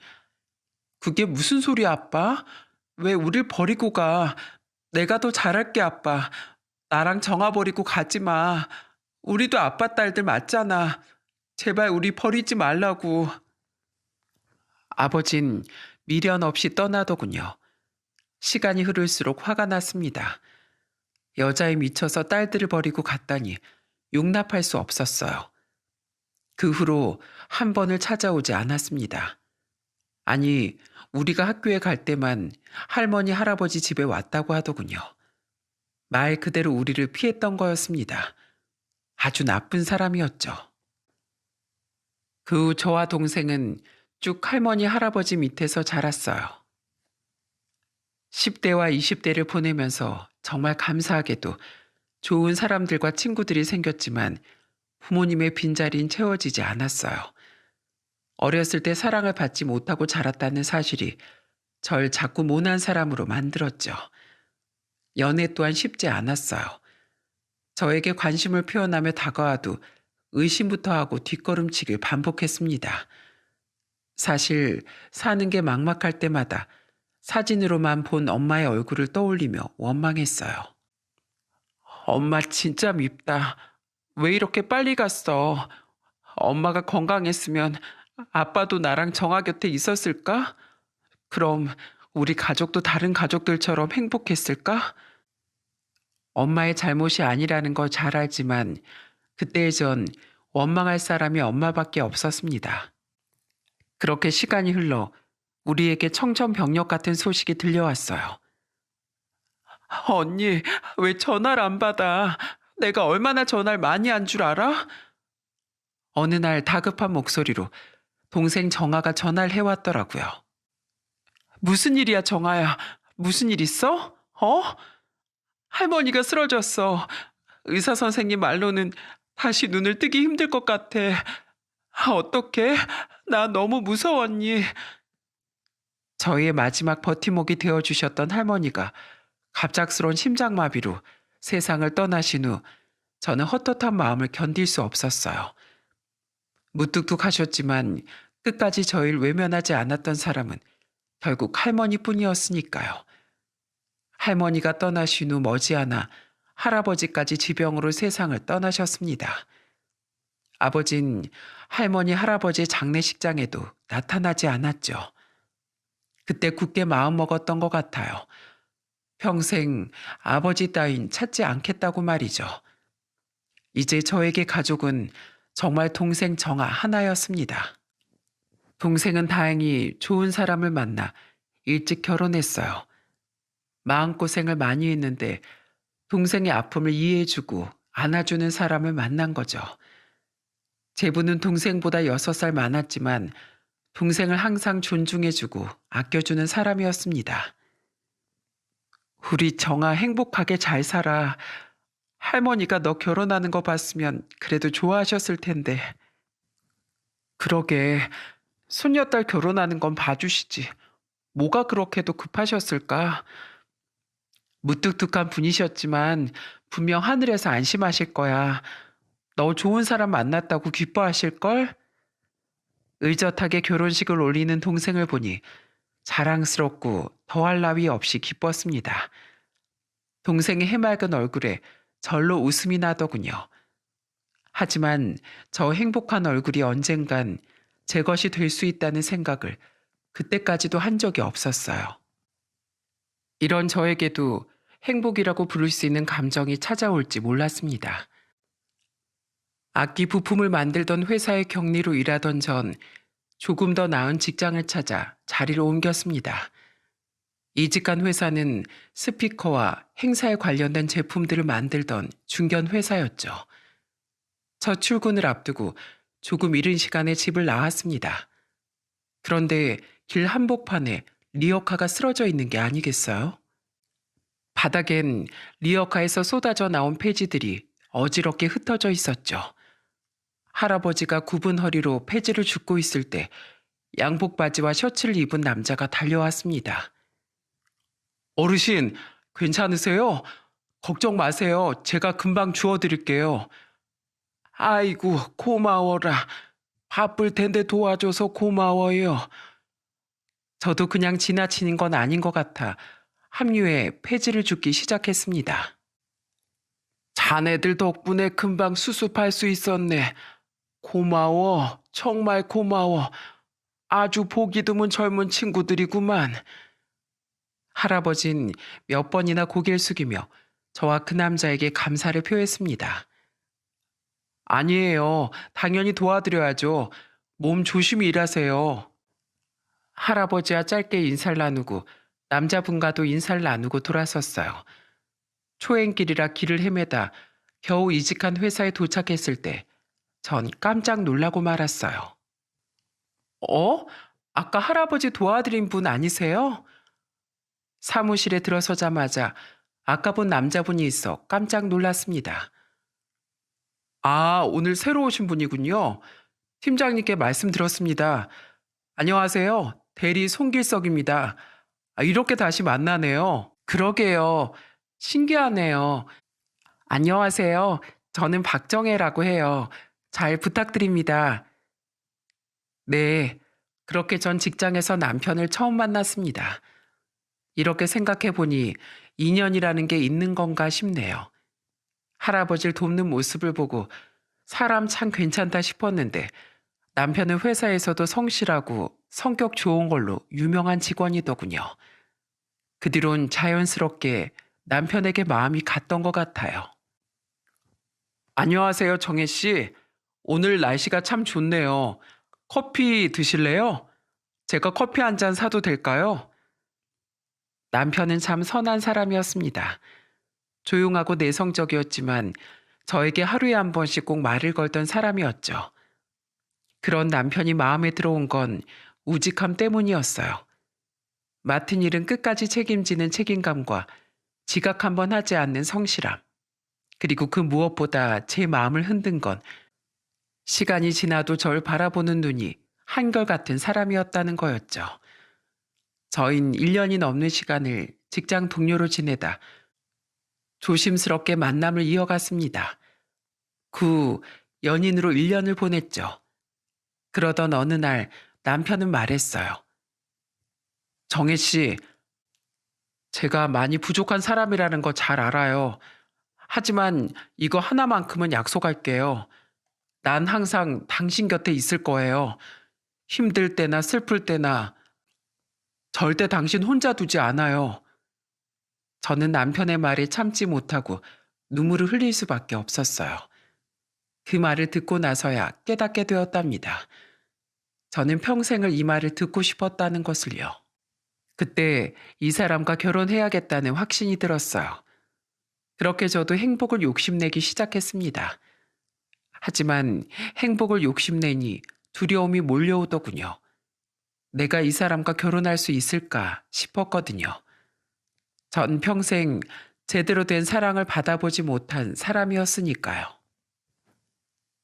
그게 무슨 소리야, 아빠? 왜 우릴 버리고 가? 내가 더 잘할게, 아빠. 나랑 정아 버리고 가지 마. 우리도 아빠 딸들 맞잖아. 제발 우리 버리지 말라고. 아버진 미련 없이 떠나더군요. 시간이 흐를수록 화가 났습니다. 여자에 미쳐서 딸들을 버리고 갔다니 용납할 수 없었어요. 그 후로 한 번을 찾아오지 않았습니다. 아니, 우리가 학교에 갈 때만 할머니, 할아버지 집에 왔다고 하더군요. 말 그대로 우리를 피했던 거였습니다. 아주 나쁜 사람이었죠. 그 후 저와 동생은 쭉 할머니, 할아버지 밑에서 자랐어요. 10대와 20대를 보내면서 정말 감사하게도 좋은 사람들과 친구들이 생겼지만 부모님의 빈자리는 채워지지 않았어요. 어렸을 때 사랑을 받지 못하고 자랐다는 사실이 절 자꾸 모난 사람으로 만들었죠. 연애 또한 쉽지 않았어요. 저에게 관심을 표현하며 다가와도 의심부터 하고 뒷걸음치기를 반복했습니다. 사실 사는 게 막막할 때마다 사진으로만 본 엄마의 얼굴을 떠올리며 원망했어요. 엄마 진짜 밉다. 왜 이렇게 빨리 갔어? 엄마가 건강했으면 아빠도 나랑 정아 곁에 있었을까? 그럼 우리 가족도 다른 가족들처럼 행복했을까? 엄마의 잘못이 아니라는 걸 잘 알지만 그때의 전 원망할 사람이 엄마밖에 없었습니다. 그렇게 시간이 흘러 우리에게 청천벽력 같은 소식이 들려왔어요. 언니, 왜 전화를 안 받아? 내가 얼마나 전화를 많이 한 줄 알아? 어느 날 다급한 목소리로 동생 정아가 전화를 해왔더라고요. 무슨 일이야, 정아야? 무슨 일 있어? 어? 할머니가 쓰러졌어. 의사 선생님 말로는 다시 눈을 뜨기 힘들 것 같아. 어떡해? 나 너무 무서웠니? 저희의 마지막 버팀목이 되어주셨던 할머니가 갑작스러운 심장마비로 세상을 떠나신 후 저는 헛헛한 마음을 견딜 수 없었어요. 무뚝뚝하셨지만 끝까지 저희를 외면하지 않았던 사람은 결국 할머니뿐이었으니까요. 할머니가 떠나신 후 머지않아 할아버지까지 지병으로 세상을 떠나셨습니다. 아버진 할머니, 할아버지의 장례식장에도 나타나지 않았죠. 그때 굳게 마음먹었던 것 같아요. 평생 아버지 따윈 찾지 않겠다고 말이죠. 이제 저에게 가족은 정말 동생 정아 하나였습니다. 동생은 다행히 좋은 사람을 만나 일찍 결혼했어요. 마음고생을 많이 했는데 동생의 아픔을 이해해주고 안아주는 사람을 만난 거죠. 제부는 동생보다 6살 많았지만 동생을 항상 존중해주고 아껴주는 사람이었습니다. 우리 정아 행복하게 잘 살아. 할머니가 너 결혼하는 거 봤으면 그래도 좋아하셨을 텐데. 그러게, 손녀딸 결혼하는 건 봐주시지. 뭐가 그렇게도 급하셨을까? 무뚝뚝한 분이셨지만 분명 하늘에서 안심하실 거야. 너 좋은 사람 만났다고 기뻐하실걸? 의젓하게 결혼식을 올리는 동생을 보니 자랑스럽고 더할 나위 없이 기뻤습니다. 동생의 해맑은 얼굴에 절로 웃음이 나더군요. 하지만 저 행복한 얼굴이 언젠간 제 것이 될 수 있다는 생각을 그때까지도 한 적이 없었어요. 이런 저에게도 행복이라고 부를 수 있는 감정이 찾아올지 몰랐습니다. 악기 부품을 만들던 회사의 격리로 일하던 전 조금 더 나은 직장을 찾아 자리를 옮겼습니다. 이직한 회사는 스피커와 행사에 관련된 제품들을 만들던 중견 회사였죠. 첫 출근을 앞두고 조금 이른 시간에 집을 나왔습니다. 그런데 길 한복판에 리어카가 쓰러져 있는 게 아니겠어요? 바닥엔 리어카에서 쏟아져 나온 폐지들이 어지럽게 흩어져 있었죠. 할아버지가 굽은 허리로 폐지를 줍고 있을 때 양복 바지와 셔츠를 입은 남자가 달려왔습니다. 어르신, 괜찮으세요? 걱정 마세요. 제가 금방 주워드릴게요. 아이고, 고마워라. 바쁠 텐데 도와줘서 고마워요. 저도 그냥 지나치는 건 아닌 것 같아 합류해 폐지를 줍기 시작했습니다. 자네들 덕분에 금방 수습할 수 있었네. 고마워. 정말 고마워. 아주 보기 드문 젊은 친구들이구만. 할아버진 몇 번이나 고개를 숙이며 저와 그 남자에게 감사를 표했습니다. 아니에요. 당연히 도와드려야죠. 몸 조심히 일하세요. 할아버지와 짧게 인사를 나누고 남자분과도 인사를 나누고 돌아섰어요. 초행길이라 길을 헤매다 겨우 이직한 회사에 도착했을 때 전 깜짝 놀라고 말았어요. 어? 아까 할아버지 도와드린 분 아니세요? 사무실에 들어서자마자 아까 본 남자분이 있어 깜짝 놀랐습니다. 아, 오늘 새로 오신 분이군요. 팀장님께 말씀 들었습니다. 안녕하세요. 대리 송길석입니다. 이렇게 다시 만나네요. 그러게요. 신기하네요. 안녕하세요. 저는 박정혜라고 해요. 잘 부탁드립니다. 네. 그렇게 전 직장에서 남편을 처음 만났습니다. 이렇게 생각해 보니 인연이라는 게 있는 건가 싶네요. 할아버지를 돕는 모습을 보고 사람 참 괜찮다 싶었는데 남편은 회사에서도 성실하고 성격 좋은 걸로 유명한 직원이더군요. 그 뒤론 자연스럽게 남편에게 마음이 갔던 것 같아요. 안녕하세요, 정혜 씨. 오늘 날씨가 참 좋네요. 커피 드실래요? 제가 커피 한 잔 사도 될까요? 남편은 참 선한 사람이었습니다. 조용하고 내성적이었지만 저에게 하루에 한 번씩 꼭 말을 걸던 사람이었죠. 그런 남편이 마음에 들어온 건 우직함 때문이었어요. 맡은 일은 끝까지 책임지는 책임감과 지각 한번 하지 않는 성실함. 그리고 그 무엇보다 제 마음을 흔든 건 시간이 지나도 절 바라보는 눈이 한결같은 사람이었다는 거였죠. 저흰 1년이 넘는 시간을 직장 동료로 지내다 조심스럽게 만남을 이어갔습니다. 그 후 연인으로 1년을 보냈죠. 그러던 어느 날 남편은 말했어요. 정혜 씨, 제가 많이 부족한 사람이라는 거 잘 알아요. 하지만 이거 하나만큼은 약속할게요. 난 항상 당신 곁에 있을 거예요. 힘들 때나 슬플 때나 절대 당신 혼자 두지 않아요. 저는 남편의 말에 참지 못하고 눈물을 흘릴 수밖에 없었어요. 그 말을 듣고 나서야 깨닫게 되었답니다. 저는 평생을 이 말을 듣고 싶었다는 것을요. 그때 이 사람과 결혼해야겠다는 확신이 들었어요. 그렇게 저도 행복을 욕심내기 시작했습니다. 하지만 행복을 욕심내니 두려움이 몰려오더군요. 내가 이 사람과 결혼할 수 있을까 싶었거든요. 전 평생 제대로 된 사랑을 받아보지 못한 사람이었으니까요.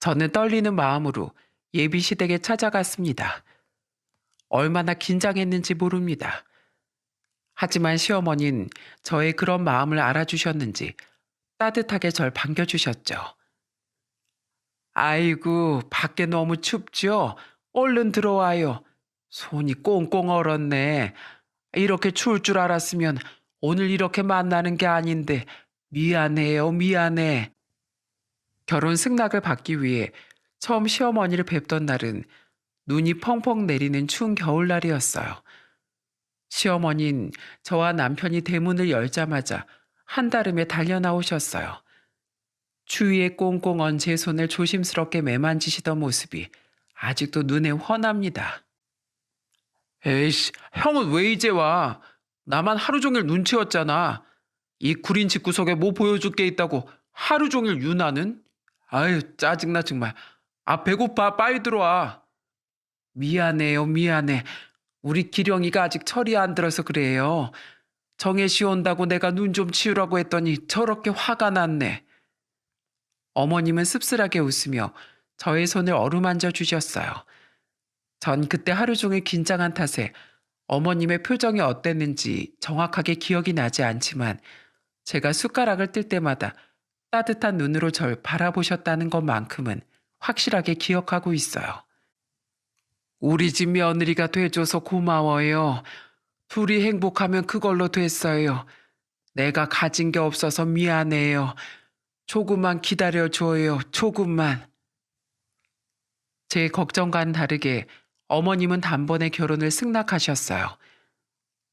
저는 떨리는 마음으로 예비시댁에 찾아갔습니다. 얼마나 긴장했는지 모릅니다. 하지만 시어머니는 저의 그런 마음을 알아주셨는지 따뜻하게 절 반겨주셨죠. 아이고, 밖에 너무 춥죠? 얼른 들어와요. 손이 꽁꽁 얼었네. 이렇게 추울 줄 알았으면 오늘 이렇게 만나는 게 아닌데 미안해요, 미안해. 결혼 승낙을 받기 위해 처음 시어머니를 뵙던 날은 눈이 펑펑 내리는 추운 겨울날이었어요. 시어머니는 저와 남편이 대문을 열자마자 한달음에 달려나오셨어요. 추위에 꽁꽁 언 제 손을 조심스럽게 매만지시던 모습이 아직도 눈에 훤합니다. 에이씨, 형은 왜 이제 와? 나만 하루 종일 눈치였잖아. 이 구린 집구석에 뭐 보여줄 게 있다고 하루 종일 유나는? 아유, 짜증나 정말. 아, 배고파. 빨리 들어와. 미안해요, 미안해. 우리 기령이가 아직 철이 안 들어서 그래요. 정혜 씨 온다고 내가 눈 좀 치우라고 했더니 저렇게 화가 났네. 어머님은 씁쓸하게 웃으며 저의 손을 어루만져 주셨어요. 전 그때 하루 종일 긴장한 탓에 어머님의 표정이 어땠는지 정확하게 기억이 나지 않지만 제가 숟가락을 뜰 때마다 따뜻한 눈으로 절 바라보셨다는 것만큼은 확실하게 기억하고 있어요. 우리 집 며느리가 돼줘서 고마워요. 둘이 행복하면 그걸로 됐어요. 내가 가진 게 없어서 미안해요. 조금만 기다려줘요. 조금만. 제 걱정과는 다르게 어머님은 단번에 결혼을 승낙하셨어요.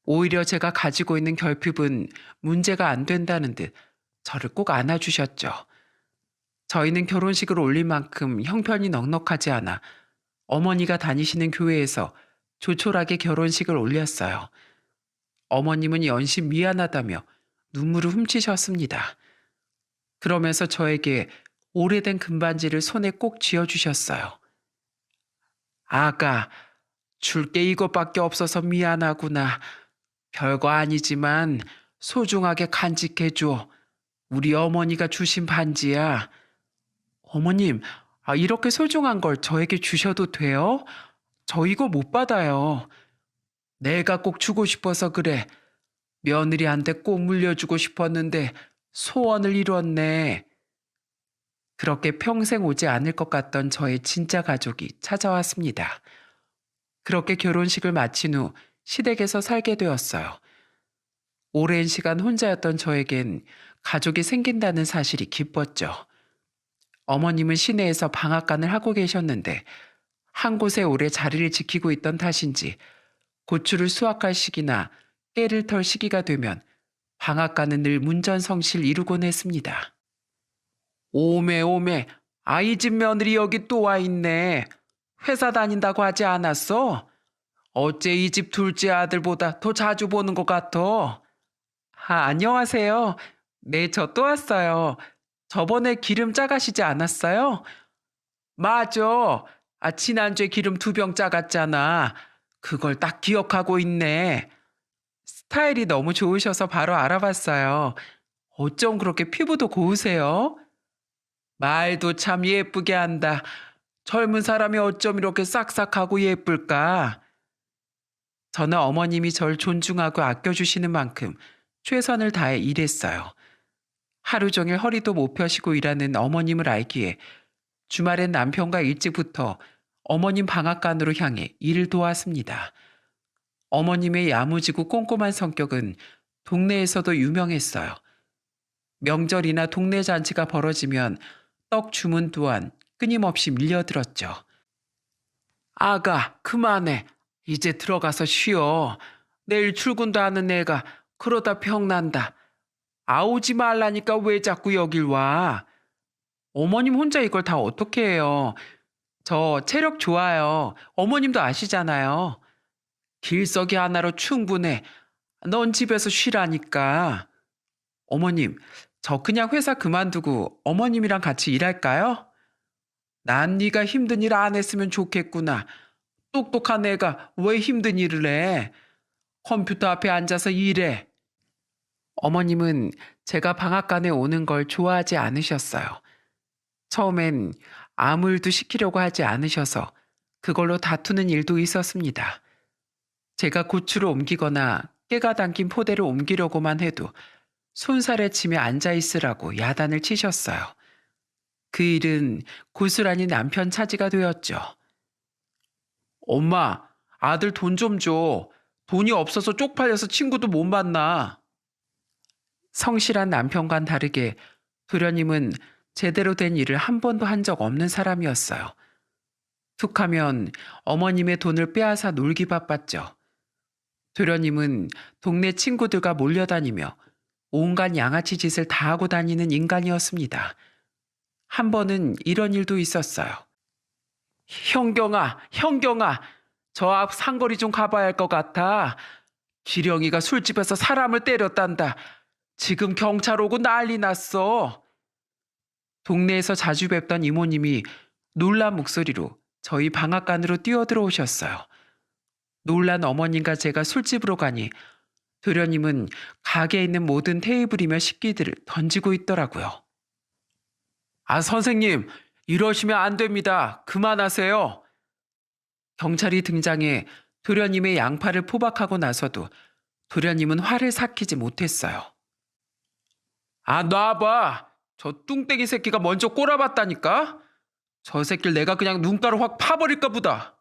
오히려 제가 가지고 있는 결핍은 문제가 안 된다는 듯 저를 꼭 안아주셨죠. 저희는 결혼식을 올릴 만큼 형편이 넉넉하지 않아 어머니가 다니시는 교회에서 조촐하게 결혼식을 올렸어요. 어머님은 연신 미안하다며 눈물을 훔치셨습니다. 그러면서 저에게 오래된 금반지를 손에 꼭 쥐어주셨어요. 아가, 줄 게 이것밖에 없어서 미안하구나. 별거 아니지만 소중하게 간직해줘. 우리 어머니가 주신 반지야. 어머님, 이렇게 소중한 걸 저에게 주셔도 돼요? 저 이거 못 받아요. 내가 꼭 주고 싶어서 그래. 며느리한테 꼭 물려주고 싶었는데 소원을 이뤘네. 그렇게 평생 오지 않을 것 같던 저의 진짜 가족이 찾아왔습니다. 그렇게 결혼식을 마친 후 시댁에서 살게 되었어요. 오랜 시간 혼자였던 저에겐 가족이 생긴다는 사실이 기뻤죠. 어머님은 시내에서 방앗간을 하고 계셨는데 한 곳에 오래 자리를 지키고 있던 탓인지 고추를 수확할 시기나 깨를 털 시기가 되면 방앗간은 늘 문전성실 이루곤 했습니다. 오메 오메, 아이 집 며느리 여기 또 와 있네. 회사 다닌다고 하지 않았어? 어째 이 집 둘째 아들보다 더 자주 보는 것 같아. 안녕하세요. 네, 저 또 왔어요. 저번에 기름 짜가시지 않았어요? 맞아. 지난주에 기름 2병 짜갔잖아. 그걸 딱 기억하고 있네. 스타일이 너무 좋으셔서 바로 알아봤어요. 어쩜 그렇게 피부도 고우세요? 말도 참 예쁘게 한다. 젊은 사람이 어쩜 이렇게 싹싹하고 예쁠까? 저는 어머님이 절 존중하고 아껴주시는 만큼 최선을 다해 일했어요. 하루 종일 허리도 못 펴시고 일하는 어머님을 알기에 주말엔 남편과 일찍부터 어머님 방앗간으로 향해 일을 도왔습니다. 어머님의 야무지고 꼼꼼한 성격은 동네에서도 유명했어요. 명절이나 동네 잔치가 벌어지면 떡 주문 또한 끊임없이 밀려들었죠. 아가, 그만해. 이제 들어가서 쉬어. 내일 출근도 하는 애가 그러다 병난다. 오지 말라니까 왜 자꾸 여길 와. 어머님 혼자 이걸 다 어떻게 해요. 저 체력 좋아요. 어머님도 아시잖아요. 길석이 하나로 충분해. 넌 집에서 쉬라니까. 어머님, 저 그냥 회사 그만두고 어머님이랑 같이 일할까요? 난 네가 힘든 일 안 했으면 좋겠구나. 똑똑한 애가 왜 힘든 일을 해? 컴퓨터 앞에 앉아서 일해. 어머님은 제가 방앗간에 오는 걸 좋아하지 않으셨어요. 처음엔 아무 일도 시키려고 하지 않으셔서 그걸로 다투는 일도 있었습니다. 제가 고추를 옮기거나 깨가 담긴 포대를 옮기려고만 해도 손살에 치며 앉아있으라고 야단을 치셨어요. 그 일은 고스란히 남편 차지가 되었죠. 엄마, 아들 돈 좀 줘. 돈이 없어서 쪽팔려서 친구도 못 만나. 성실한 남편과는 다르게 도련님은 제대로 된 일을 한 번도 한 적 없는 사람이었어요. 툭하면 어머님의 돈을 빼앗아 놀기 바빴죠. 도련님은 동네 친구들과 몰려다니며 온갖 양아치 짓을 다 하고 다니는 인간이었습니다. 한 번은 이런 일도 있었어요. 형경아, 저 앞 상거리 좀 가봐야 할 것 같아. 기령이가 술집에서 사람을 때렸단다. 지금 경찰 오고 난리 났어. 동네에서 자주 뵙던 이모님이 놀란 목소리로 저희 방앗간으로 뛰어들어오셨어요. 놀란 어머님과 제가 술집으로 가니 도련님은 가게에 있는 모든 테이블이며 식기들을 던지고 있더라고요. 아, 선생님, 이러시면 안 됩니다. 그만하세요. 경찰이 등장해 도련님의 양팔을 포박하고 나서도 도련님은 화를 삭히지 못했어요. 아, 놔봐. 저 뚱땡이 새끼가 먼저 꼬라봤다니까? 저 새끼를 내가 그냥 눈가로 확 파버릴까 보다.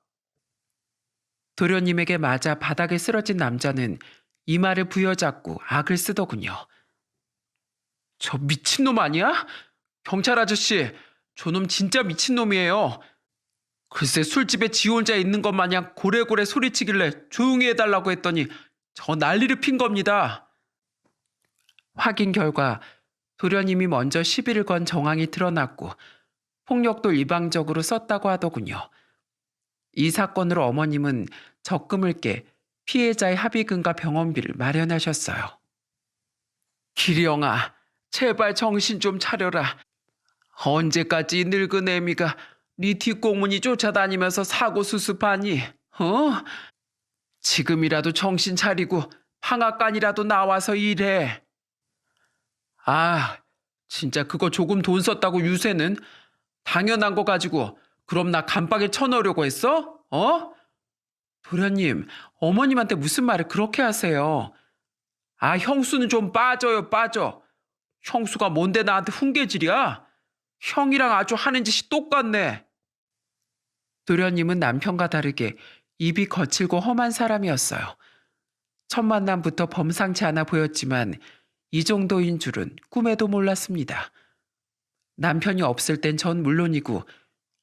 도련님에게 맞아 바닥에 쓰러진 남자는 이마를 부여잡고 악을 쓰더군요. 저 미친놈 아니야? 경찰 아저씨, 저놈 진짜 미친놈이에요. 글쎄 술집에 지 혼자 있는 것 마냥 고래고래 소리치길래 조용히 해달라고 했더니 저 난리를 핀 겁니다. 확인 결과 도련님이 먼저 시비를 건 정황이 드러났고 폭력도 일방적으로 썼다고 하더군요. 이 사건으로 어머님은 적금을 깨 피해자의 합의금과 병원비를 마련하셨어요. 기령아, 제발 정신 좀 차려라. 언제까지 이 늙은 애미가 네 뒷공문이 쫓아다니면서 사고 수습하니? 지금이라도 정신 차리고 방앗간이라도 나와서 일해. 아, 진짜 그거 조금 돈 썼다고 유세는? 당연한 거 가지고 그럼 나 감방에 쳐넣으려고 했어? 도련님, 어머님한테 무슨 말을 그렇게 하세요? 아, 형수는 좀 빠져요, 빠져. 형수가 뭔데 나한테 훈계질이야? 형이랑 아주 하는 짓이 똑같네. 도련님은 남편과 다르게 입이 거칠고 험한 사람이었어요. 첫 만남부터 범상치 않아 보였지만 이 정도인 줄은 꿈에도 몰랐습니다. 남편이 없을 땐 전 물론이고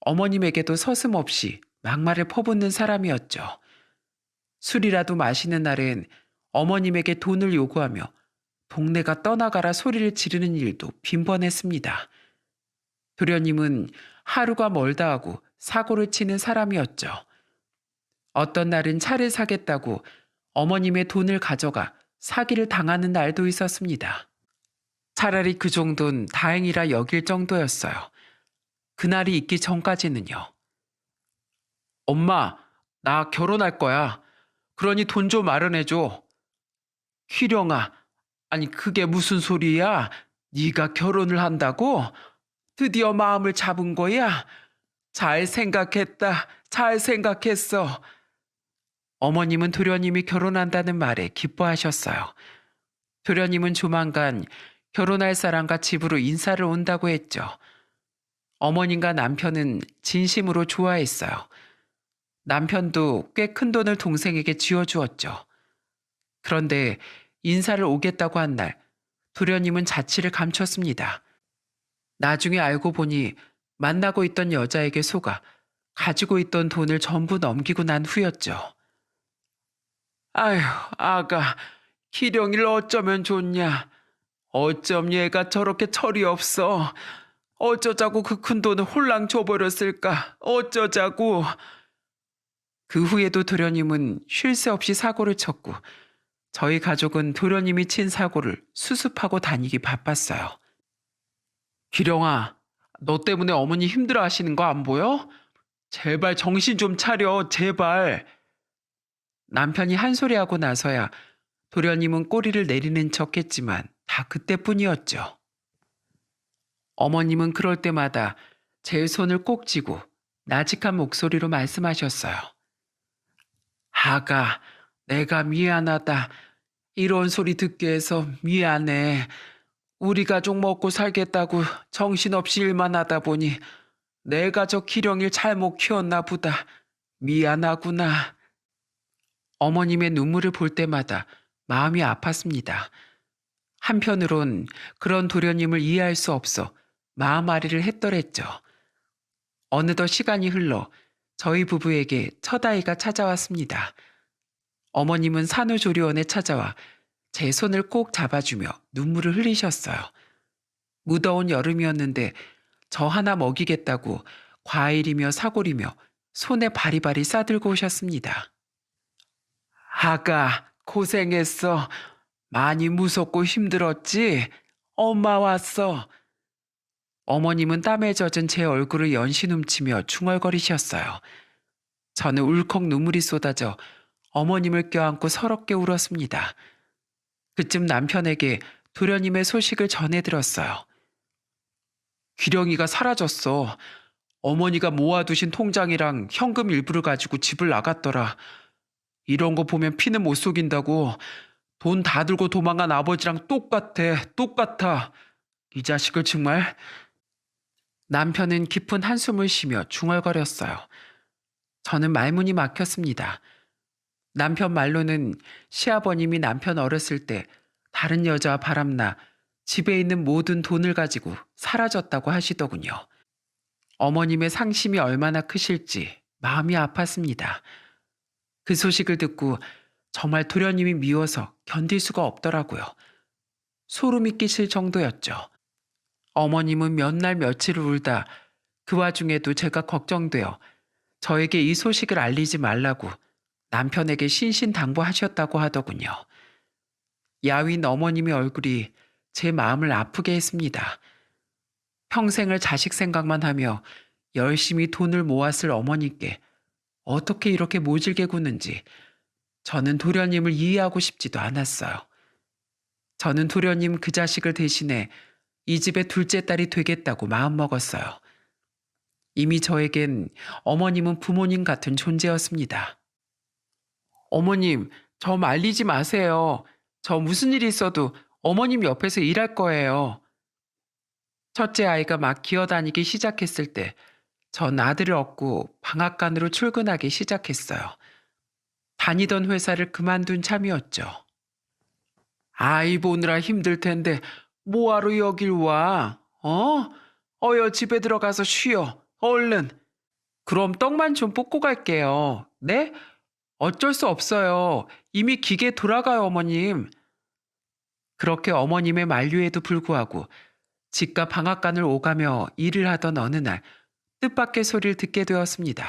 어머님에게도 서슴없이 막말을 퍼붓는 사람이었죠. 술이라도 마시는 날엔 어머님에게 돈을 요구하며 동네가 떠나가라 소리를 지르는 일도 빈번했습니다. 도련님은 하루가 멀다 하고 사고를 치는 사람이었죠. 어떤 날은 차를 사겠다고 어머님의 돈을 가져가 사기를 당하는 날도 있었습니다. 차라리 그 정도는 다행이라 여길 정도였어요. 그날이 있기 전까지는요. 엄마, 나 결혼할 거야. 그러니 돈 좀 마련해줘. 희령아, 아니 그게 무슨 소리야? 네가 결혼을 한다고? 드디어 마음을 잡은 거야? 잘 생각했다. 잘 생각했어. 어머님은 도련님이 결혼한다는 말에 기뻐하셨어요. 도련님은 조만간 결혼할 사람과 집으로 인사를 온다고 했죠. 어머님과 남편은 진심으로 좋아했어요. 남편도 꽤 큰 돈을 동생에게 쥐어주었죠. 그런데 인사를 오겠다고 한 날 도련님은 자취를 감췄습니다. 나중에 알고 보니 만나고 있던 여자에게 속아 가지고 있던 돈을 전부 넘기고 난 후였죠. 아휴, 아가, 기령이를 어쩌면 좋냐. 어쩜 얘가 저렇게 철이 없어. 어쩌자고 그 큰 돈을 홀랑 줘버렸을까. 어쩌자고. 그 후에도 도련님은 쉴 새 없이 사고를 쳤고 저희 가족은 도련님이 친 사고를 수습하고 다니기 바빴어요. 기령아, 너 때문에 어머니 힘들어 하시는 거 안 보여? 제발 정신 좀 차려, 제발. 남편이 한 소리 하고 나서야 도련님은 꼬리를 내리는 척 했지만 다 그때뿐이었죠. 어머님은 그럴 때마다 제 손을 꼭 쥐고 나직한 목소리로 말씀하셨어요. 아가, 내가 미안하다. 이런 소리 듣게 해서 미안해. 우리 가족 먹고 살겠다고 정신없이 일만 하다 보니 내가 저 기령이를 잘못 키웠나 보다. 미안하구나. 어머님의 눈물을 볼 때마다 마음이 아팠습니다. 한편으론 그런 도련님을 이해할 수 없어 마음앓이를 했더랬죠. 어느덧 시간이 흘러 저희 부부에게 첫 아이가 찾아왔습니다. 어머님은 산후조리원에 찾아와 제 손을 꼭 잡아주며 눈물을 흘리셨어요. 무더운 여름이었는데 저 하나 먹이겠다고 과일이며 사골이며 손에 바리바리 싸들고 오셨습니다. 아가, 고생했어. 많이 무섭고 힘들었지? 엄마 왔어. 어머님은 땀에 젖은 제 얼굴을 연신 훔치며 중얼거리셨어요. 저는 울컥 눈물이 쏟아져 어머님을 껴안고 서럽게 울었습니다. 그쯤 남편에게 도련님의 소식을 전해들었어요. 기령이가 사라졌어. 어머니가 모아두신 통장이랑 현금 일부를 가지고 집을 나갔더라. 이런 거 보면 피는 못 속인다고. 돈 다 들고 도망간 아버지랑 똑같아. 이 자식을 정말. 남편은 깊은 한숨을 쉬며 중얼거렸어요. 저는 말문이 막혔습니다. 남편 말로는 시아버님이 남편 어렸을 때 다른 여자와 바람나 집에 있는 모든 돈을 가지고 사라졌다고 하시더군요. 어머님의 상심이 얼마나 크실지 마음이 아팠습니다. 그 소식을 듣고 정말 도련님이 미워서 견딜 수가 없더라고요. 소름이 끼칠 정도였죠. 어머님은 몇 날 며칠을 울다 그 와중에도 제가 걱정되어 저에게 이 소식을 알리지 말라고 남편에게 신신당부하셨다고 하더군요. 야윈 어머님의 얼굴이 제 마음을 아프게 했습니다. 평생을 자식 생각만 하며 열심히 돈을 모았을 어머니께 어떻게 이렇게 모질게 구는지 저는 도련님을 이해하고 싶지도 않았어요. 저는 도련님 그 자식을 대신해 이 집의 둘째 딸이 되겠다고 마음먹었어요. 이미 저에겐 어머님은 부모님 같은 존재였습니다. 어머님, 저 말리지 마세요. 저 무슨 일이 있어도 어머님 옆에서 일할 거예요. 첫째 아이가 막 기어다니기 시작했을 때 전 아들을 얻고 방앗간으로 출근하기 시작했어요. 다니던 회사를 그만둔 참이었죠. 아이 보느라 힘들 텐데 뭐하러 여길 와? 어여 집에 들어가서 쉬어. 얼른. 그럼 떡만 좀 볶고 갈게요. 네? 어쩔 수 없어요. 이미 기계 돌아가요, 어머님. 그렇게 어머님의 만류에도 불구하고 집과 방앗간을 오가며 일을 하던 어느 날 뜻밖의 소리를 듣게 되었습니다.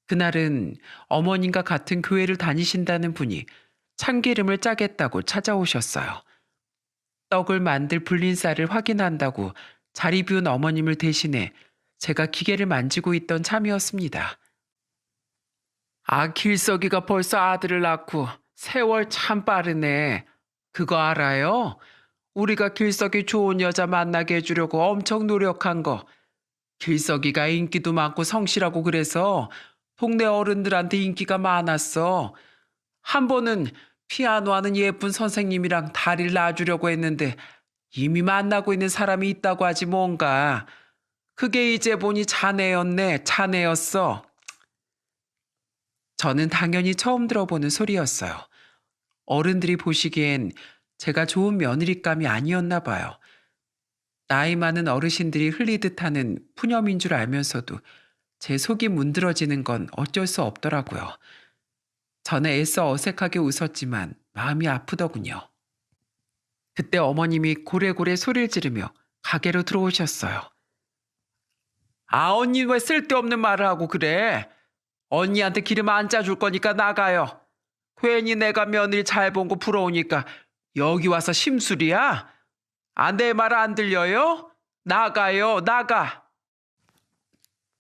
그날은 어머님과 같은 교회를 다니신다는 분이 참기름을 짜겠다고 찾아오셨어요. 떡을 만들 불린 쌀을 확인한다고 자리 비운 어머님을 대신해 제가 기계를 만지고 있던 참이었습니다. 아, 길석이가 벌써 아들을 낳고 세월 참 빠르네. 그거 알아요? 우리가 길석이 좋은 여자 만나게 해주려고 엄청 노력한 거. 길석이가 인기도 많고 성실하고 그래서 동네 어른들한테 인기가 많았어. 한 번은 피아노 하는 예쁜 선생님이랑 다리를 놔주려고 했는데 이미 만나고 있는 사람이 있다고 하지 뭔가. 그게 이제 보니 자네였어. 저는 당연히 처음 들어보는 소리였어요. 어른들이 보시기엔 제가 좋은 며느리감이 아니었나 봐요. 나이 많은 어르신들이 흘리듯 하는 푸념인 줄 알면서도 제 속이 문드러지는 건 어쩔 수 없더라고요. 저는 애써 어색하게 웃었지만 마음이 아프더군요. 그때 어머님이 고래고래 소리를 지르며 가게로 들어오셨어요. 아, 언니 왜 쓸데없는 말을 하고 그래? 언니한테 기름 안 짜줄 거니까 나가요. 괜히 내가 며느리 잘 본 거 부러우니까 여기 와서 심술이야? 아, 내 말 안 들려요? 나가요, 나가.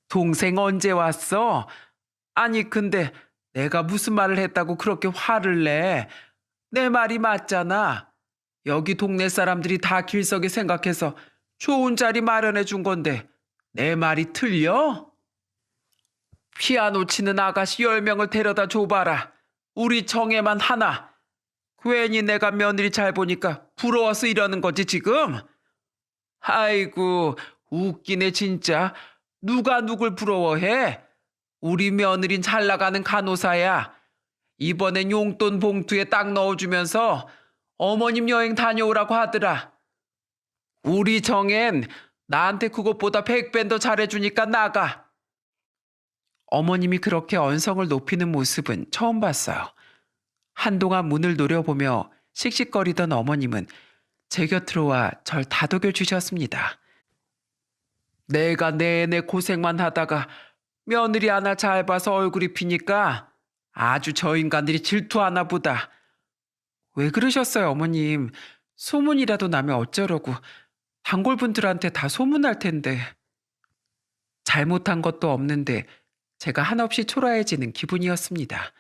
동생 언제 왔어? 아니, 근데 내가 무슨 말을 했다고 그렇게 화를 내? 내 말이 맞잖아. 여기 동네 사람들이 다 길석이 생각해서 좋은 자리 마련해 준 건데 내 말이 틀려? 피아노 치는 아가씨 10명을 데려다 줘봐라. 우리 정에만 하나. 괜히 내가 며느리 잘 보니까 부러워서 이러는 거지 지금? 아이고 웃기네 진짜. 누가 누굴 부러워해? 우리 며느린 잘 나가는 간호사야. 이번엔 용돈 봉투에 딱 넣어주면서 어머님 여행 다녀오라고 하더라. 우리 정엔 나한테 그것보다 100배 더 잘해주니까 나가. 어머님이 그렇게 언성을 높이는 모습은 처음 봤어요. 한동안 문을 노려보며 씩씩거리던 어머님은 제 곁으로 와 절 다독여 주셨습니다. 내가 내내 고생만 하다가 며느리 하나 잘 봐서 얼굴이 피니까 아주 저 인간들이 질투하나 보다. 왜 그러셨어요, 어머님? 소문이라도 나면 어쩌려고. 단골분들한테 다 소문날 텐데. 잘못한 것도 없는데 제가 한없이 초라해지는 기분이었습니다.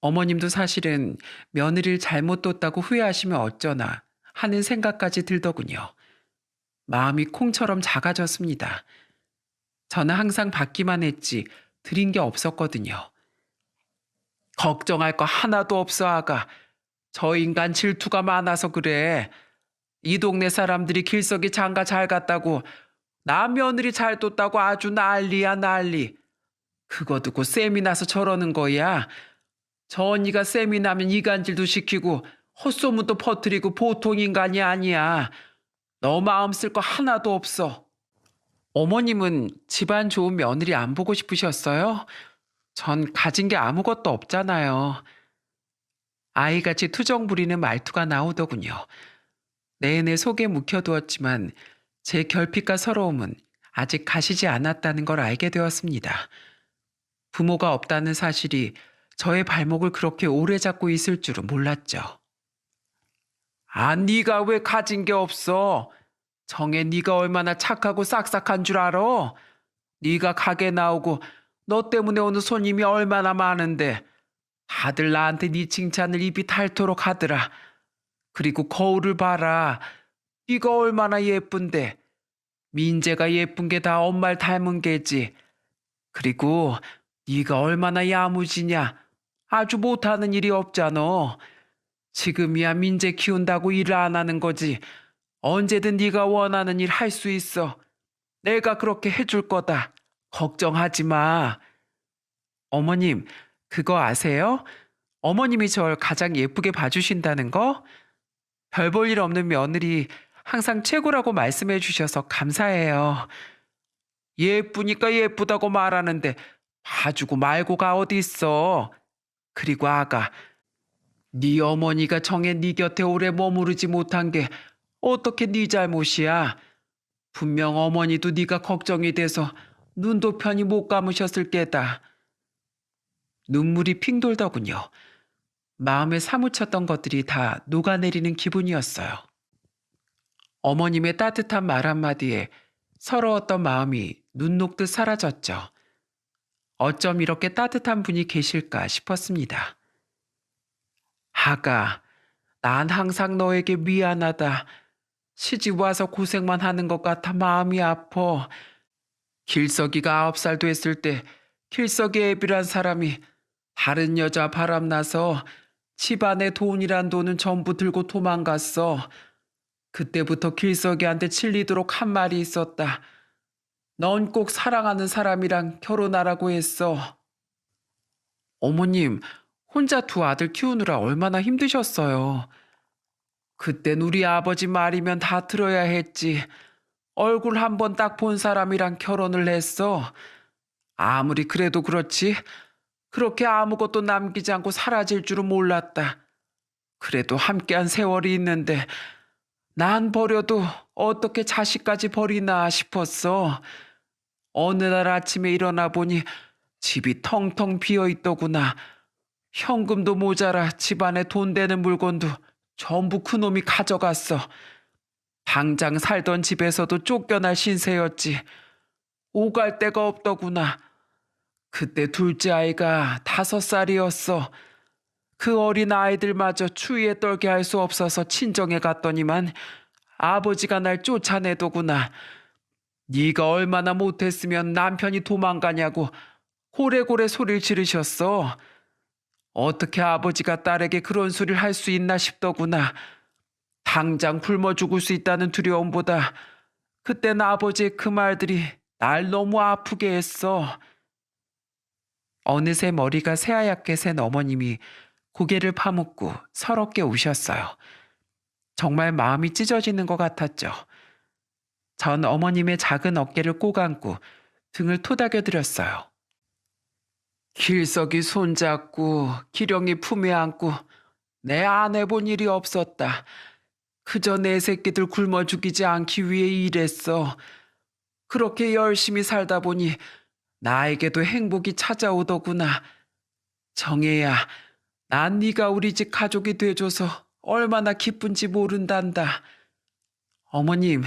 어머님도 사실은 며느리를 잘못 뒀다고 후회하시면 어쩌나 하는 생각까지 들더군요. 마음이 콩처럼 작아졌습니다. 저는 항상 받기만 했지 드린 게 없었거든요. 걱정할 거 하나도 없어 아가. 저 인간 질투가 많아서 그래. 이 동네 사람들이 길석이 장가 잘 갔다고 나 며느리 잘 뒀다고 아주 난리야 난리. 그거 듣고 쌤이 나서 저러는 거야. 저 언니가 쌤이 나면 이간질도 시키고 헛소문도 퍼뜨리고 보통 인간이 아니야. 너 마음 쓸 거 하나도 없어. 어머님은 집안 좋은 며느리 안 보고 싶으셨어요? 전 가진 게 아무것도 없잖아요. 아이같이 투정 부리는 말투가 나오더군요. 내내 속에 묵혀두었지만 제 결핍과 서러움은 아직 가시지 않았다는 걸 알게 되었습니다. 부모가 없다는 사실이 저의 발목을 그렇게 오래 잡고 있을 줄은 몰랐죠. 아, 네가 왜 가진 게 없어? 정혜 네가 얼마나 착하고 싹싹한 줄 알아? 네가 가게 나오고 너 때문에 오는 손님이 얼마나 많은데 다들 나한테 네 칭찬을 입이 닳도록 하더라. 그리고 거울을 봐라. 네가 얼마나 예쁜데. 민재가 예쁜 게 다 엄마를 닮은 게지. 그리고 네가 얼마나 야무지냐. 아주 못하는 일이 없잖아. 지금이야 민재 키운다고 일을 안 하는 거지. 언제든 네가 원하는 일 할 수 있어. 내가 그렇게 해줄 거다. 걱정하지 마. 어머님, 그거 아세요? 어머님이 절 가장 예쁘게 봐주신다는 거? 별 볼 일 없는 며느리 항상 최고라고 말씀해 주셔서 감사해요. 예쁘니까 예쁘다고 말하는데 봐주고 말고가 어디 있어. 그리고 아가, 네 어머니가 정해 네 곁에 오래 머무르지 못한 게 어떻게 네 잘못이야. 분명 어머니도 네가 걱정이 돼서 눈도 편히 못 감으셨을 게다. 눈물이 핑 돌더군요. 마음에 사무쳤던 것들이 다 녹아내리는 기분이었어요. 어머님의 따뜻한 말 한마디에 서러웠던 마음이 눈 녹듯 사라졌죠. 어쩜 이렇게 따뜻한 분이 계실까 싶었습니다. 아가, 난 항상 너에게 미안하다. 시집 와서 고생만 하는 것 같아 마음이 아파. 길석이가 9살 됐을 때 길석이 애비란 사람이 다른 여자 바람나서 집안에 돈이란 돈은 전부 들고 도망갔어. 그때부터 길석이한테 질리도록 한 말이 있었다. 넌 꼭 사랑하는 사람이랑 결혼하라고 했어. 어머님, 혼자 두 아들 키우느라 얼마나 힘드셨어요. 그땐 우리 아버지 말이면 다 들어야 했지. 얼굴 한 번 딱 본 사람이랑 결혼을 했어. 아무리 그래도 그렇지. 그렇게 아무것도 남기지 않고 사라질 줄은 몰랐다. 그래도 함께한 세월이 있는데 난 버려도 어떻게 자식까지 버리나 싶었어. 어느 날 아침에 일어나 보니 집이 텅텅 비어 있더구나. 현금도 모자라 집안에 돈 되는 물건도 전부 그놈이 가져갔어. 당장 살던 집에서도 쫓겨날 신세였지. 오갈 데가 없더구나. 그때 둘째 아이가 5살이었어. 그 어린 아이들마저 추위에 떨게 할 수 없어서 친정에 갔더니만 아버지가 날 쫓아내더구나. 네가 얼마나 못했으면 남편이 도망가냐고 고래고래 소리를 지르셨어. 어떻게 아버지가 딸에게 그런 소리를 할 수 있나 싶더구나. 당장 굶어 죽을 수 있다는 두려움보다 그땐 아버지의 그 말들이 날 너무 아프게 했어. 어느새 머리가 새하얗게 센 어머님이 고개를 파묻고 서럽게 우셨어요. 정말 마음이 찢어지는 것 같았죠. 전 어머님의 작은 어깨를 꼭 안고 등을 토닥여드렸어요. 길석이 손잡고 기령이 품에 안고 내 안 해본 일이 없었다. 그저 내 새끼들 굶어 죽이지 않기 위해 일했어. 그렇게 열심히 살다 보니 나에게도 행복이 찾아오더구나. 정혜야, 난 네가 우리 집 가족이 돼줘서 얼마나 기쁜지 모른단다. 어머님,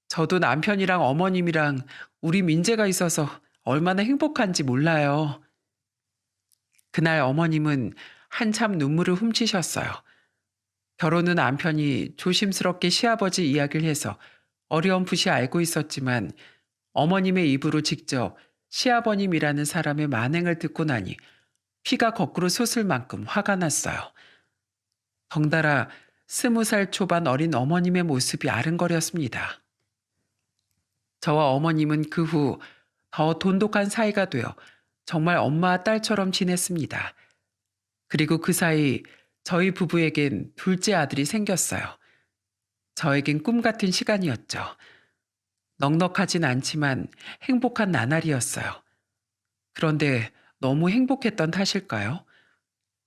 저도 남편이랑 어머님이랑 우리 민재가 있어서 얼마나 행복한지 몰라요. 그날 어머님은 한참 눈물을 훔치셨어요. 결혼 후 남편이 조심스럽게 시아버지 이야기를 해서 어렴풋이 알고 있었지만 어머님의 입으로 직접 시아버님이라는 사람의 만행을 듣고 나니 피가 거꾸로 솟을 만큼 화가 났어요. 덩달아 20살 초반 어린 어머님의 모습이 아른거렸습니다. 저와 어머님은 그 후 더 돈독한 사이가 되어 정말 엄마와 딸처럼 지냈습니다. 그리고 그 사이 저희 부부에겐 둘째 아들이 생겼어요. 저에겐 꿈 같은 시간이었죠. 넉넉하진 않지만 행복한 나날이었어요. 그런데 너무 행복했던 탓일까요?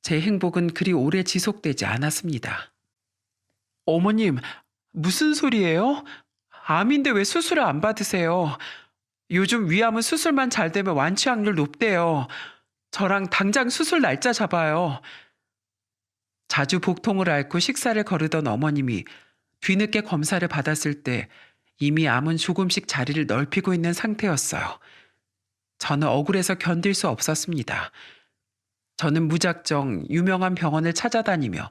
제 행복은 그리 오래 지속되지 않았습니다. 어머님, 무슨 소리예요? 암인데 왜 수술을 안 받으세요? 요즘 위암은 수술만 잘 되면 완치 확률 높대요. 저랑 당장 수술 날짜 잡아요. 자주 복통을 앓고 식사를 거르던 어머님이 뒤늦게 검사를 받았을 때 이미 암은 조금씩 자리를 넓히고 있는 상태였어요. 저는 억울해서 견딜 수 없었습니다. 저는 무작정 유명한 병원을 찾아다니며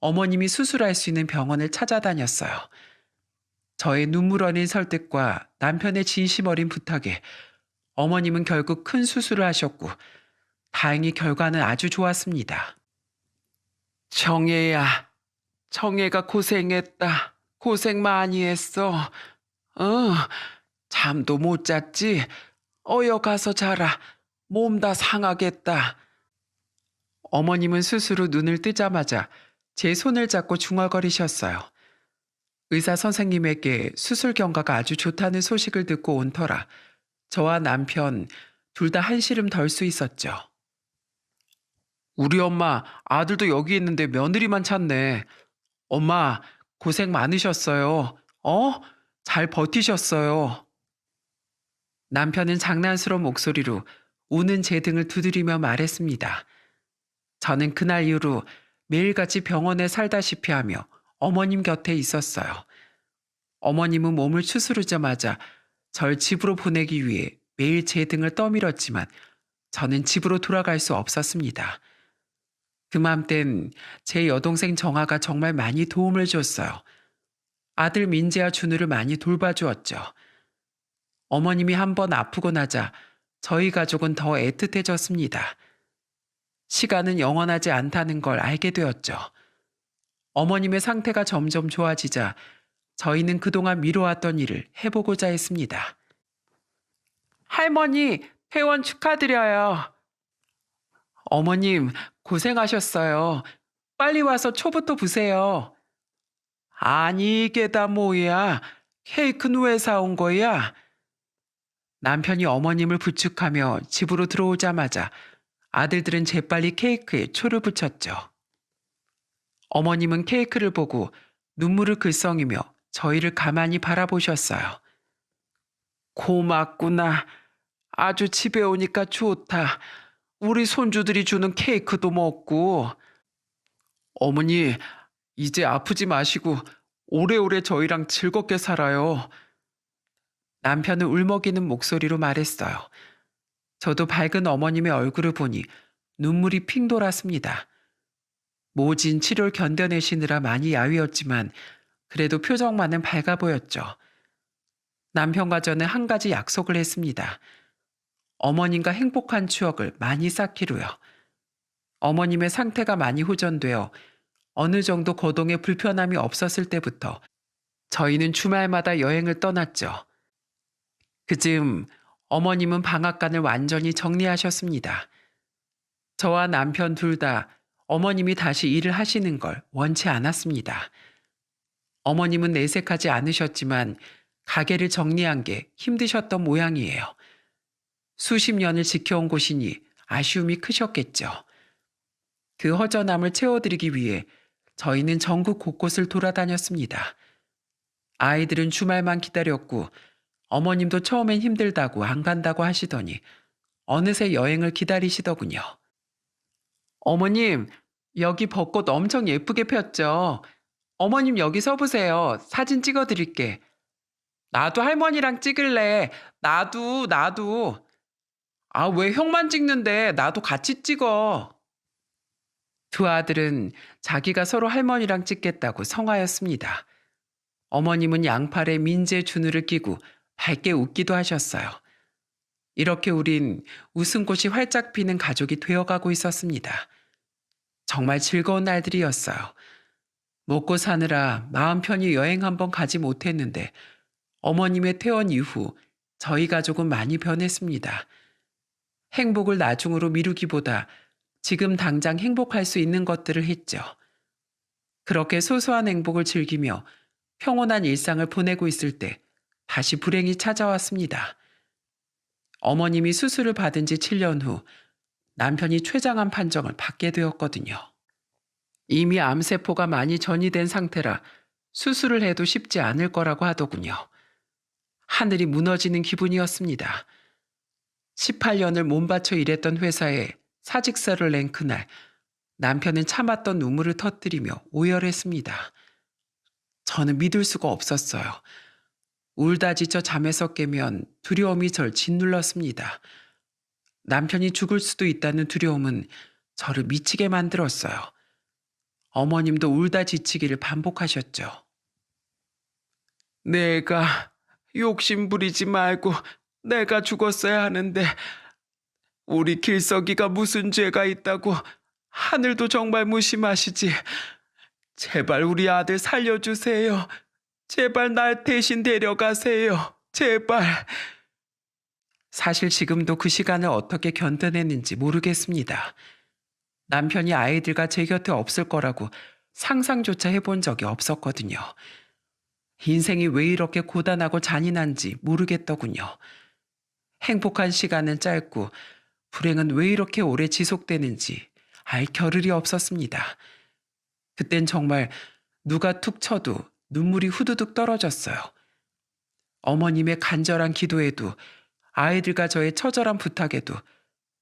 어머님이 수술할 수 있는 병원을 찾아다녔어요. 저의 눈물 어린 설득과 남편의 진심 어린 부탁에 어머님은 결국 큰 수술을 하셨고 다행히 결과는 아주 좋았습니다. 정혜야, 정혜가 고생했다. 고생 많이 했어. 잠도 못 잤지? 어여 가서 자라. 몸 다 상하겠다. 어머님은 수술 후 눈을 뜨자마자 제 손을 잡고 중얼거리셨어요. 의사 선생님에게 수술 경과가 아주 좋다는 소식을 듣고 온 터라 저와 남편 둘 다 한시름 덜 수 있었죠. 우리 엄마 아들도 여기 있는데 며느리만 찾네. 엄마 고생 많으셨어요. 잘 버티셨어요. 남편은 장난스러운 목소리로 우는 제 등을 두드리며 말했습니다. 저는 그날 이후로 매일같이 병원에 살다시피 하며 어머님 곁에 있었어요. 어머님은 몸을 추스르자마자 절 집으로 보내기 위해 매일 제 등을 떠밀었지만 저는 집으로 돌아갈 수 없었습니다. 그맘땐 제 여동생 정아가 정말 많이 도움을 줬어요. 아들 민재와 준우를 많이 돌봐주었죠. 어머님이 한번 아프고 나자 저희 가족은 더 애틋해졌습니다. 시간은 영원하지 않다는 걸 알게 되었죠. 어머님의 상태가 점점 좋아지자 저희는 그동안 미뤄왔던 일을 해보고자 했습니다. 할머니, 퇴원 축하드려요. 어머님, 고생하셨어요. 빨리 와서 초부터 부세요. 아니, 이게 다 뭐야? 케이크는 왜 사온 거야? 남편이 어머님을 부축하며 집으로 들어오자마자 아들들은 재빨리 케이크에 초를 붙였죠. 어머님은 케이크를 보고 눈물을 글썽이며 저희를 가만히 바라보셨어요. 고맙구나. 아주 집에 오니까 좋다. 우리 손주들이 주는 케이크도 먹고. 어머니, 이제 아프지 마시고 오래오래 저희랑 즐겁게 살아요. 남편은 울먹이는 목소리로 말했어요. 저도 밝은 어머님의 얼굴을 보니 눈물이 핑 돌았습니다. 모진 치료를 견뎌내시느라 많이 야위었지만 그래도 표정만은 밝아 보였죠. 남편과 저는 한 가지 약속을 했습니다. 어머님과 행복한 추억을 많이 쌓기로요. 어머님의 상태가 많이 호전되어 어느 정도 거동에 불편함이 없었을 때부터 저희는 주말마다 여행을 떠났죠. 그즈음 어머님은 방앗간을 완전히 정리하셨습니다. 저와 남편 둘 다 어머님이 다시 일을 하시는 걸 원치 않았습니다. 어머님은 내색하지 않으셨지만 가게를 정리한 게 힘드셨던 모양이에요. 수십 년을 지켜온 곳이니 아쉬움이 크셨겠죠. 그 허전함을 채워드리기 위해 저희는 전국 곳곳을 돌아다녔습니다. 아이들은 주말만 기다렸고 어머님도 처음엔 힘들다고 안 간다고 하시더니 어느새 여행을 기다리시더군요. 어머님, 여기 벚꽃 엄청 예쁘게 폈죠? 어머님 여기 서보세요. 사진 찍어드릴게. 나도 할머니랑 찍을래. 나도. 아, 왜 형만 찍는데 나도 같이 찍어. 두 아들은 자기가 서로 할머니랑 찍겠다고 성화였습니다. 어머님은 양팔에 민재 주누를 끼고 밝게 웃기도 하셨어요. 이렇게 우린 웃음꽃이 활짝 피는 가족이 되어가고 있었습니다. 정말 즐거운 날들이었어요. 먹고 사느라 마음 편히 여행 한번 가지 못했는데 어머님의 퇴원 이후 저희 가족은 많이 변했습니다. 행복을 나중으로 미루기보다 지금 당장 행복할 수 있는 것들을 했죠. 그렇게 소소한 행복을 즐기며 평온한 일상을 보내고 있을 때 다시 불행이 찾아왔습니다. 어머님이 수술을 받은 지 7년 후 남편이 췌장암 판정을 받게 되었거든요. 이미 암세포가 많이 전이된 상태라 수술을 해도 쉽지 않을 거라고 하더군요. 하늘이 무너지는 기분이었습니다. 18년을 몸바쳐 일했던 회사에 사직서를 낸 그날 남편은 참았던 눈물을 터뜨리며 오열했습니다. 저는 믿을 수가 없었어요. 울다 지쳐 잠에서 깨면 두려움이 절 짓눌렀습니다. 남편이 죽을 수도 있다는 두려움은 저를 미치게 만들었어요. 어머님도 울다 지치기를 반복하셨죠. 내가 욕심 부리지 말고 내가 죽었어야 하는데 우리 길석이가 무슨 죄가 있다고 하늘도 정말 무심하시지. 제발 우리 아들 살려주세요. 제발 날 대신 데려가세요. 제발. 사실 지금도 그 시간을 어떻게 견뎌냈는지 모르겠습니다. 남편이 아이들과 제 곁에 없을 거라고 상상조차 해본 적이 없었거든요. 인생이 왜 이렇게 고단하고 잔인한지 모르겠더군요. 행복한 시간은 짧고 불행은 왜 이렇게 오래 지속되는지 알 겨를이 없었습니다. 그땐 정말 누가 툭 쳐도 눈물이 후두둑 떨어졌어요. 어머님의 간절한 기도에도 아이들과 저의 처절한 부탁에도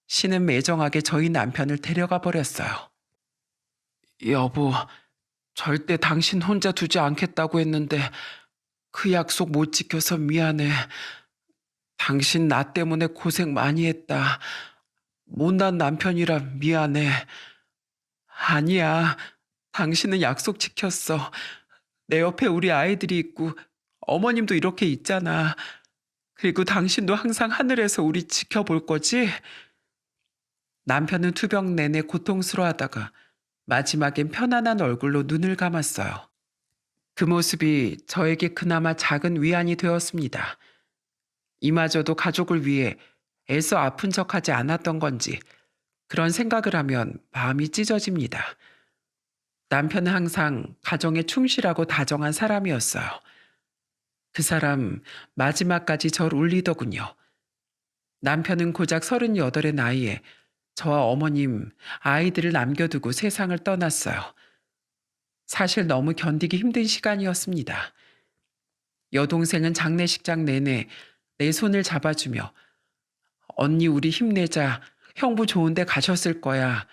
신은 매정하게 저희 남편을 데려가 버렸어요. 여보, 절대 당신 혼자 두지 않겠다고 했는데 그 약속 못 지켜서 미안해. 당신 나 때문에 고생 많이 했다. 못난 남편이라 미안해. 아니야. 당신은 약속 지켰어. 내 옆에 우리 아이들이 있고 어머님도 이렇게 있잖아. 그리고 당신도 항상 하늘에서 우리 지켜볼 거지? 남편은 투병 내내 고통스러워하다가 마지막엔 편안한 얼굴로 눈을 감았어요. 그 모습이 저에게 그나마 작은 위안이 되었습니다. 이마저도 가족을 위해 애써 아픈 척하지 않았던 건지 그런 생각을 하면 마음이 찢어집니다. 남편은 항상 가정에 충실하고 다정한 사람이었어요. 그 사람 마지막까지 절 울리더군요. 남편은 고작 38의 나이에 저와 어머님, 아이들을 남겨두고 세상을 떠났어요. 사실 너무 견디기 힘든 시간이었습니다. 여동생은 장례식장 내내 내 손을 잡아주며 언니 우리 힘내자, 형부 좋은 데 가셨을 거야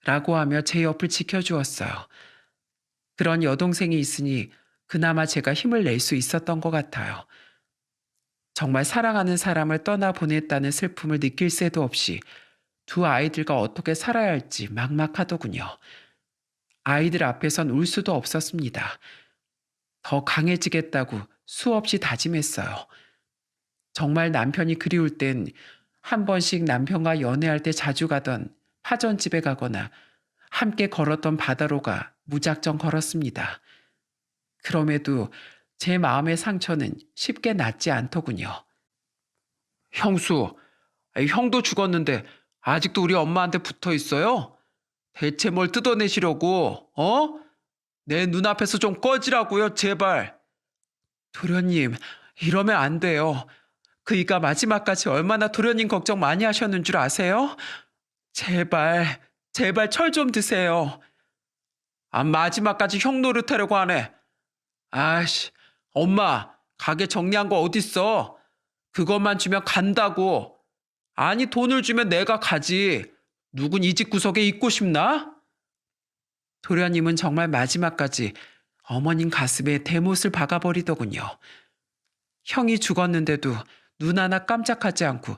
라고 하며 제 옆을 지켜주었어요. 그런 여동생이 있으니 그나마 제가 힘을 낼 수 있었던 것 같아요. 정말 사랑하는 사람을 떠나보냈다는 슬픔을 느낄 새도 없이 두 아이들과 어떻게 살아야 할지 막막하더군요. 아이들 앞에선 울 수도 없었습니다. 더 강해지겠다고 수없이 다짐했어요. 정말 남편이 그리울 땐 한 번씩 남편과 연애할 때 자주 가던 파전집에 가거나 함께 걸었던 바다로가 무작정 걸었습니다. 그럼에도 제 마음의 상처는 쉽게 낫지 않더군요. 형수, 형도 죽었는데 아직도 우리 엄마한테 붙어 있어요? 대체 뭘 뜯어내시려고, 어? 내 눈앞에서 좀 꺼지라고요, 제발. 도련님, 이러면 안 돼요. 그이가 마지막까지 얼마나 도련님 걱정 많이 하셨는 줄 아세요? 제발, 제발 철 좀 드세요. 아, 마지막까지 형 노릇하려고 하네. 아이씨, 엄마, 가게 정리한 거 어딨어? 그것만 주면 간다고. 아니, 돈을 주면 내가 가지. 누군 이 집 구석에 있고 싶나? 도련님은 정말 마지막까지 어머님 가슴에 대못을 박아버리더군요. 형이 죽었는데도 눈 하나 깜짝하지 않고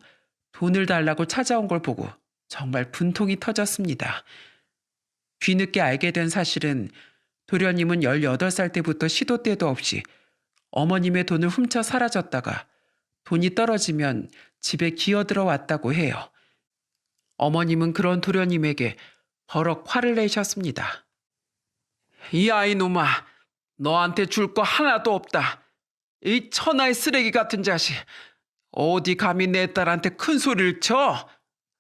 돈을 달라고 찾아온 걸 보고 정말 분통이 터졌습니다. 뒤늦게 알게 된 사실은 도련님은 18살 때부터 시도 때도 없이 어머님의 돈을 훔쳐 사라졌다가 돈이 떨어지면 집에 기어들어 왔다고 해요. 어머님은 그런 도련님에게 버럭 화를 내셨습니다. 이 아이놈아, 너한테 줄 거 하나도 없다. 이 천하의 쓰레기 같은 자식. 어디 감히 내 딸한테 큰 소리를 쳐?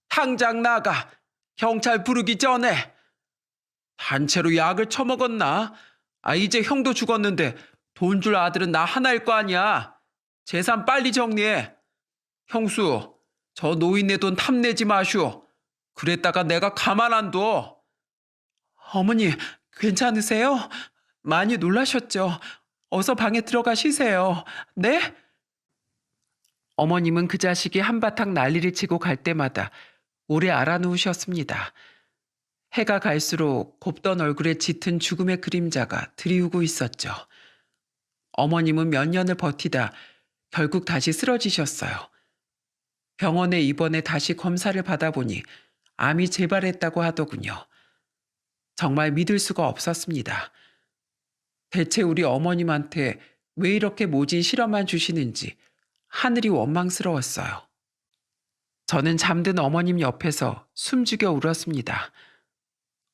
당장 나가. 경찰 부르기 전에. 단체로 약을 처먹었나? 아, 이제 형도 죽었는데 돈 줄 아들은 나 하나일 거 아니야. 재산 빨리 정리해. 형수, 저 노인네 돈 탐내지 마슈. 그랬다가 내가 가만 안 둬. 어머니, 괜찮으세요? 많이 놀라셨죠? 어서 방에 들어가 쉬세요. 네? 어머님은 그 자식이 한바탕 난리를 치고 갈 때마다 오래 알아누우셨습니다. 해가 갈수록 곱던 얼굴에 짙은 죽음의 그림자가 드리우고 있었죠. 어머님은 몇 년을 버티다 결국 다시 쓰러지셨어요. 병원에 입원해 다시 검사를 받아보니 암이 재발했다고 하더군요. 정말 믿을 수가 없었습니다. 대체 우리 어머님한테 왜 이렇게 모진 실험만 주시는지 하늘이 원망스러웠어요. 저는 잠든 어머님 옆에서 숨죽여 울었습니다.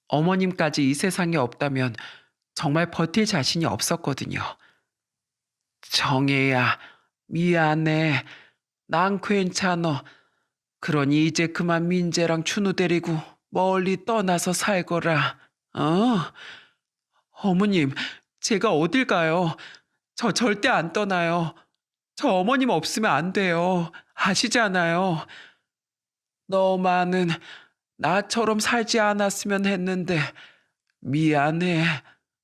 어머님까지 이 세상에 없다면 정말 버틸 자신이 없었거든요. 정혜야, 미안해. 난 괜찮어. 그러니 이제 그만 민재랑 춘우 데리고 멀리 떠나서 살거라. 어머님, 제가 어딜 가요? 저 절대 안 떠나요. 저 어머님 없으면 안 돼요. 아시잖아요. 너만은 나처럼 살지 않았으면 했는데 미안해.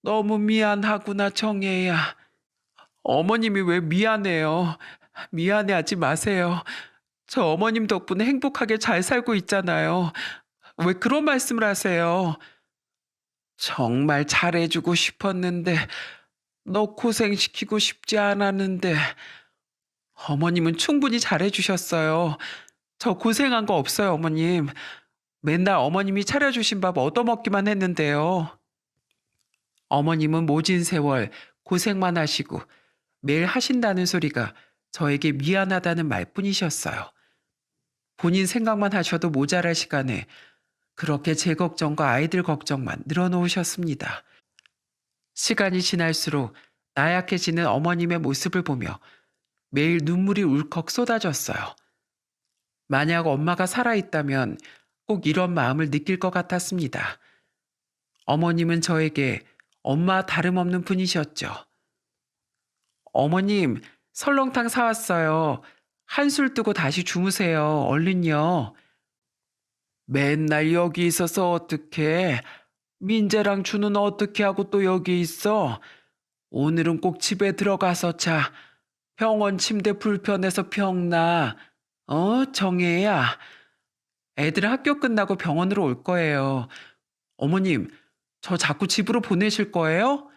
너무 미안하구나, 정혜야. 어머님이 왜 미안해요? 미안해하지 마세요. 저 어머님 덕분에 행복하게 잘 살고 있잖아요. 왜 그런 말씀을 하세요? 정말 잘해주고 싶었는데 너 고생시키고 싶지 않았는데 어머님은 충분히 잘해주셨어요. 저 고생한 거 없어요, 어머님. 맨날 어머님이 차려주신 밥 얻어먹기만 했는데요. 어머님은 모진 세월 고생만 하시고 매일 하신다는 소리가 저에게 미안하다는 말뿐이셨어요. 본인 생각만 하셔도 모자랄 시간에 그렇게 제 걱정과 아이들 걱정만 늘어놓으셨습니다. 시간이 지날수록 나약해지는 어머님의 모습을 보며 매일 눈물이 울컥 쏟아졌어요. 만약 엄마가 살아있다면 꼭 이런 마음을 느낄 것 같았습니다. 어머님은 저에게 엄마 다름없는 분이셨죠. 어머님, 설렁탕 사왔어요. 한술 뜨고 다시 주무세요. 얼른요. 맨날 여기 있어서 어떡해. 민재랑 준우는 어떻게 하고 또 여기 있어? 오늘은 꼭 집에 들어가서 자. 병원 침대 불편해서 병나. 정혜야. 애들은 학교 끝나고 병원으로 올 거예요. 어머님, 저 자꾸 집으로 보내실 거예요?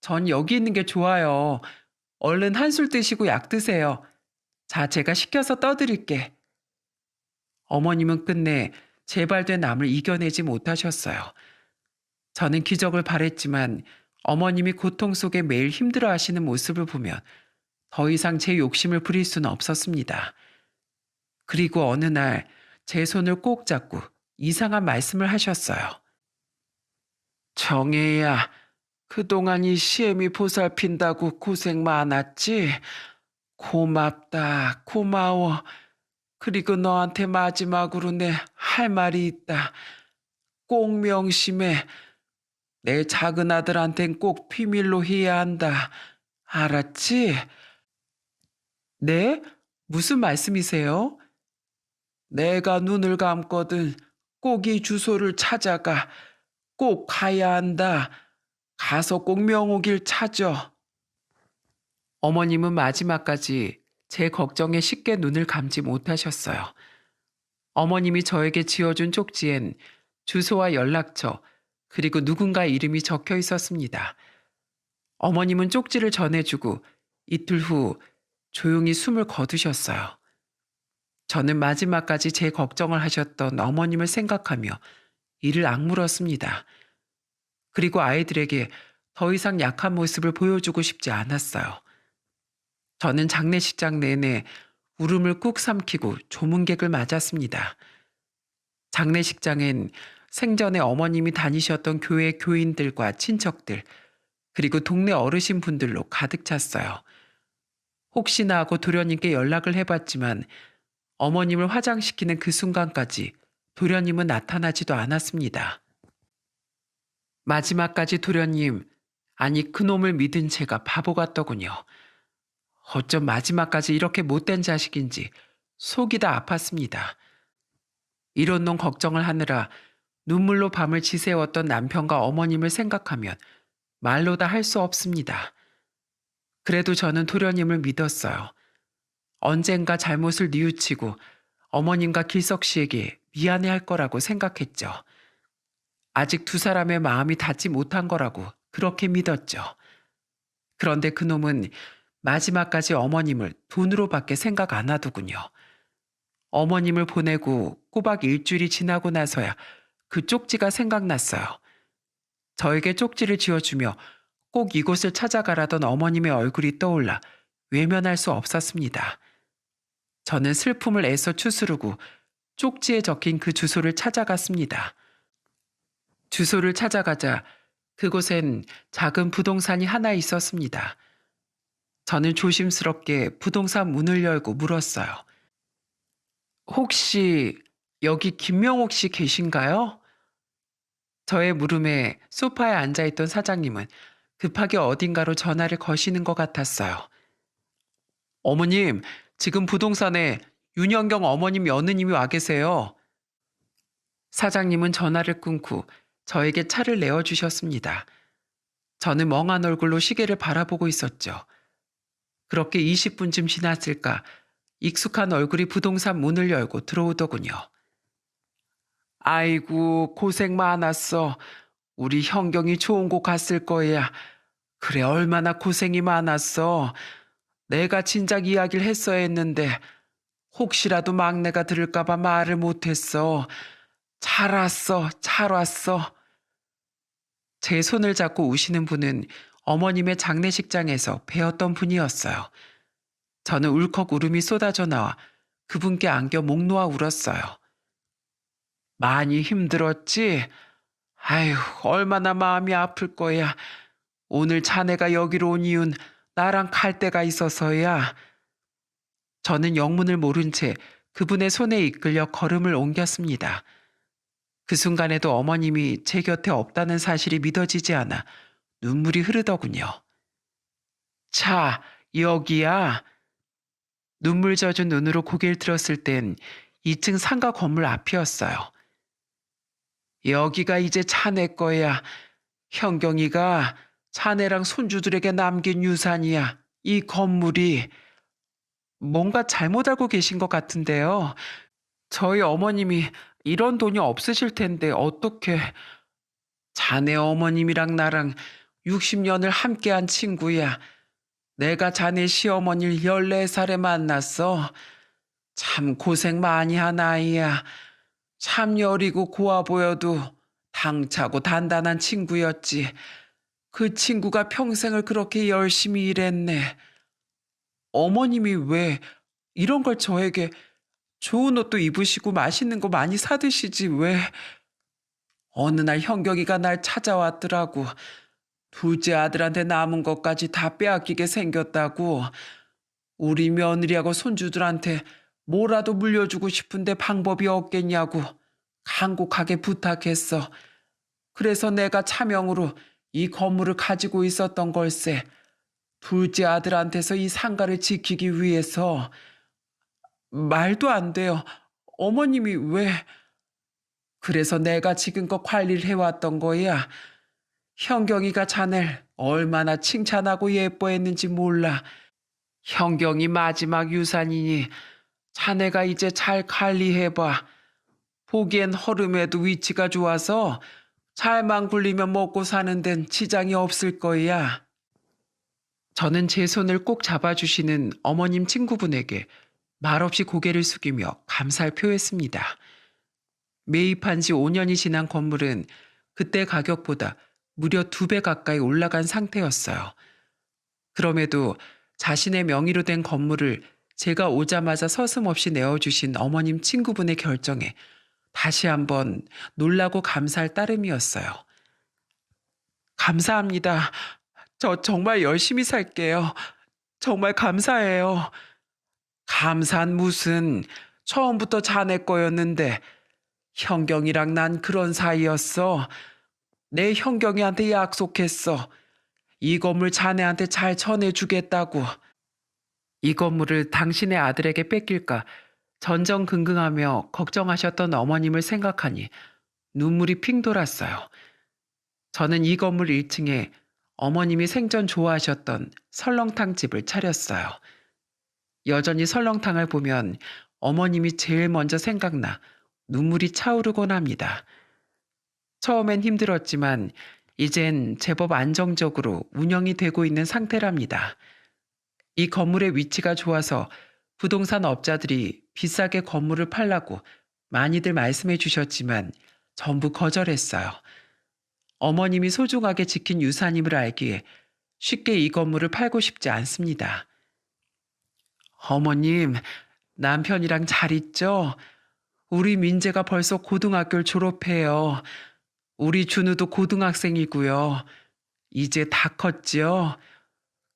전 여기 있는 게 좋아요. 얼른 한술 드시고 약 드세요. 자, 제가 시켜서 떠드릴게. 어머님은 끝내 재발된 암을 이겨내지 못하셨어요. 저는 기적을 바랬지만 어머님이 고통 속에 매일 힘들어 하시는 모습을 보면 더 이상 제 욕심을 부릴 수는 없었습니다. 그리고 어느 날 제 손을 꼭 잡고 이상한 말씀을 하셨어요. 정혜야, 그동안 이 시엠이 보살핀다고 고생 많았지? 고맙다, 고마워. 그리고 너한테 마지막으로 내 할 말이 있다. 꼭 명심해. 내 작은 아들한텐 꼭 비밀로 해야 한다. 알았지? 네? 무슨 말씀이세요? 내가 눈을 감거든 꼭 이 주소를 찾아가. 꼭 가야 한다. 가서 꼭 명옥일 찾아. 어머님은 마지막까지 제 걱정에 쉽게 눈을 감지 못하셨어요. 어머님이 저에게 지어준 쪽지엔 주소와 연락처, 그리고 누군가의 이름이 적혀 있었습니다. 어머님은 쪽지를 전해주고 이틀 후 조용히 숨을 거두셨어요. 저는 마지막까지 제 걱정을 하셨던 어머님을 생각하며 이를 악물었습니다. 그리고 아이들에게 더 이상 약한 모습을 보여주고 싶지 않았어요. 저는 장례식장 내내 울음을 꾹 삼키고 조문객을 맞았습니다. 장례식장엔 생전에 어머님이 다니셨던 교회 교인들과 친척들, 그리고 동네 어르신분들로 가득 찼어요. 혹시나 하고 도련님께 연락을 해봤지만 어머님을 화장시키는 그 순간까지 도련님은 나타나지도 않았습니다. 마지막까지 도련님, 아니 그놈을 믿은 제가 바보 같더군요. 어쩜 마지막까지 이렇게 못된 자식인지 속이 다 아팠습니다. 이런 놈 걱정을 하느라 눈물로 밤을 지새웠던 남편과 어머님을 생각하면 말로 다 할 수 없습니다. 그래도 저는 도련님을 믿었어요. 언젠가 잘못을 뉘우치고 어머님과 길석 씨에게 미안해할 거라고 생각했죠. 아직 두 사람의 마음이 닿지 못한 거라고 그렇게 믿었죠. 그런데 그놈은 마지막까지 어머님을 돈으로밖에 생각 안 하더군요. 어머님을 보내고 꼬박 일주일이 지나고 나서야 그 쪽지가 생각났어요. 저에게 쪽지를 지어주며 꼭 이곳을 찾아가라던 어머님의 얼굴이 떠올라 외면할 수 없었습니다. 저는 슬픔을 애써 추스르고 쪽지에 적힌 그 주소를 찾아갔습니다. 주소를 찾아가자 그곳엔 작은 부동산이 하나 있었습니다. 저는 조심스럽게 부동산 문을 열고 물었어요. 혹시 여기 김명옥 씨 계신가요? 저의 물음에 소파에 앉아있던 사장님은 급하게 어딘가로 전화를 거시는 것 같았어요. 어머님, 지금 부동산에 윤영경 어머님 여느님이 와 계세요. 사장님은 전화를 끊고 저에게 차를 내어주셨습니다. 저는 멍한 얼굴로 시계를 바라보고 있었죠. 그렇게 20분쯤 지났을까 익숙한 얼굴이 부동산 문을 열고 들어오더군요. 아이고 고생 많았어. 우리 현경이 좋은 곳 갔을 거야. 그래 얼마나 고생이 많았어. 내가 진작 이야기를 했어야 했는데 혹시라도 막내가 들을까 봐 말을 못했어. 잘 왔어, 잘 왔어. 제 손을 잡고 우시는 분은 어머님의 장례식장에서 뵈었던 분이었어요. 저는 울컥 울음이 쏟아져 나와 그분께 안겨 목 놓아 울었어요. 많이 힘들었지? 아휴, 얼마나 마음이 아플 거야. 오늘 자네가 여기로 온 이유는 나랑 갈 데가 있어서야. 저는 영문을 모른 채 그분의 손에 이끌려 걸음을 옮겼습니다. 그 순간에도 어머님이 제 곁에 없다는 사실이 믿어지지 않아 눈물이 흐르더군요. 자, 여기야. 눈물 젖은 눈으로 고개를 들었을 땐 2층 상가 건물 앞이었어요. 여기가 이제 자네 거야. 현경이가 자네랑 손주들에게 남긴 유산이야. 이 건물이. 뭔가 잘못 알고 계신 것 같은데요. 저희 어머님이 이런 돈이 없으실 텐데 어떻게. 자네 어머님이랑 나랑 60년을 함께한 친구야. 내가 자네 시어머니를 14살에 만났어. 참 고생 많이 한 아이야. 참 여리고 고와 보여도 당차고 단단한 친구였지. 그 친구가 평생을 그렇게 열심히 일했네. 어머님이 왜 이런 걸 저에게 좋은 옷도 입으시고 맛있는 거 많이 사드시지 왜? 어느 날 형경이가 날 찾아왔더라고. 둘째 아들한테 남은 것까지 다 빼앗기게 생겼다고. 우리 며느리하고 손주들한테 뭐라도 물려주고 싶은데 방법이 없겠냐고 간곡하게 부탁했어. 그래서 내가 차명으로 이 건물을 가지고 있었던 걸세. 둘째 아들한테서 이 상가를 지키기 위해서. 말도 안 돼요. 어머님이 왜? 그래서 내가 지금껏 관리를 해왔던 거야. 형경이가 자넬 얼마나 칭찬하고 예뻐했는지 몰라. 형경이 마지막 유산이니 자네가 이제 잘 관리해봐. 보기엔 허름해도 위치가 좋아서 잘만 굴리면 먹고 사는 데는 지장이 없을 거야. 저는 제 손을 꼭 잡아주시는 어머님 친구분에게 말없이 고개를 숙이며 감사를 표했습니다. 매입한 지 5년이 지난 건물은 그때 가격보다 무려 2배 가까이 올라간 상태였어요. 그럼에도 자신의 명의로 된 건물을 제가 오자마자 서슴없이 내어주신 어머님 친구분의 결정에 다시 한번 놀라고 감사할 따름이었어요. 감사합니다. 저 정말 열심히 살게요. 정말 감사해요. 감사한 무슨, 처음부터 자네 거였는데. 형경이랑 난 그런 사이였어. 내 형경이한테 약속했어. 이 건물 자네한테 잘 전해주겠다고. 이 건물을 당신의 아들에게 뺏길까 전전긍긍하며 걱정하셨던 어머님을 생각하니 눈물이 핑 돌았어요. 저는 이 건물 1층에 어머님이 생전 좋아하셨던 설렁탕 집을 차렸어요. 여전히 설렁탕을 보면 어머님이 제일 먼저 생각나 눈물이 차오르곤 합니다. 처음엔 힘들었지만 이젠 제법 안정적으로 운영이 되고 있는 상태랍니다. 이 건물의 위치가 좋아서 부동산 업자들이 비싸게 건물을 팔라고 많이들 말씀해 주셨지만 전부 거절했어요. 어머님이 소중하게 지킨 유산임을 알기에 쉽게 이 건물을 팔고 싶지 않습니다. 어머님, 남편이랑 잘 있죠? 우리 민재가 벌써 고등학교를 졸업해요. 우리 준우도 고등학생이고요. 이제 다 컸지요?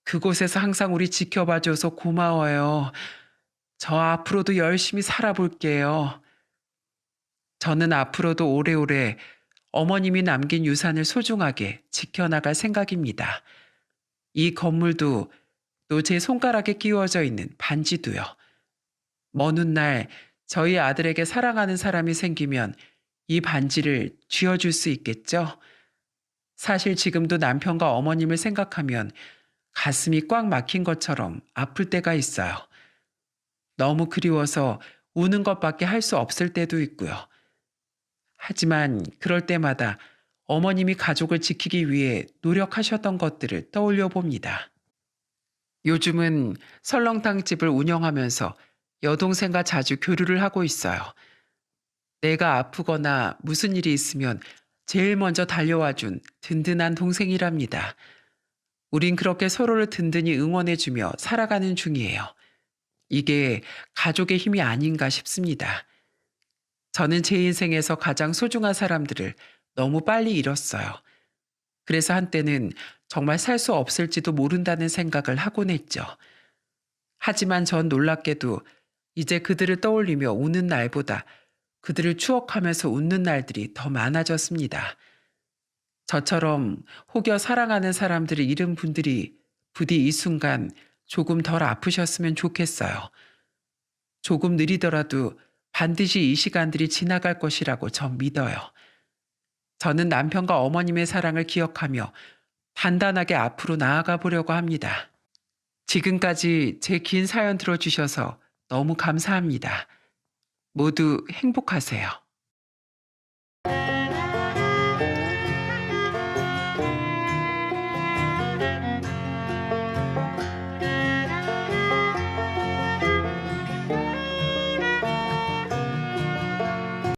그곳에서 항상 우리 지켜봐줘서 고마워요. 저 앞으로도 열심히 살아볼게요. 저는 앞으로도 오래오래 어머님이 남긴 유산을 소중하게 지켜나갈 생각입니다. 이 건물도 또 제 손가락에 끼워져 있는 반지도요. 먼 훗날 저희 아들에게 사랑하는 사람이 생기면 이 반지를 쥐어줄 수 있겠죠? 사실 지금도 남편과 어머님을 생각하면 가슴이 꽉 막힌 것처럼 아플 때가 있어요. 너무 그리워서 우는 것밖에 할 수 없을 때도 있고요. 하지만 그럴 때마다 어머님이 가족을 지키기 위해 노력하셨던 것들을 떠올려 봅니다. 요즘은 설렁탕 집을 운영하면서 여동생과 자주 교류를 하고 있어요. 내가 아프거나 무슨 일이 있으면 제일 먼저 달려와 준 든든한 동생이랍니다. 우린 그렇게 서로를 든든히 응원해주며 살아가는 중이에요. 이게 가족의 힘이 아닌가 싶습니다. 저는 제 인생에서 가장 소중한 사람들을 너무 빨리 잃었어요. 그래서 한때는 정말 살 수 없을지도 모른다는 생각을 하곤 했죠. 하지만 전 놀랍게도 이제 그들을 떠올리며 우는 날보다 그들을 추억하면서 웃는 날들이 더 많아졌습니다. 저처럼 혹여 사랑하는 사람들을 잃은 분들이 부디 이 순간 조금 덜 아프셨으면 좋겠어요. 조금 느리더라도 반드시 이 시간들이 지나갈 것이라고 전 믿어요. 저는 남편과 어머님의 사랑을 기억하며 단단하게 앞으로 나아가 보려고 합니다. 지금까지 제 긴 사연 들어주셔서 너무 감사합니다. 모두 행복하세요.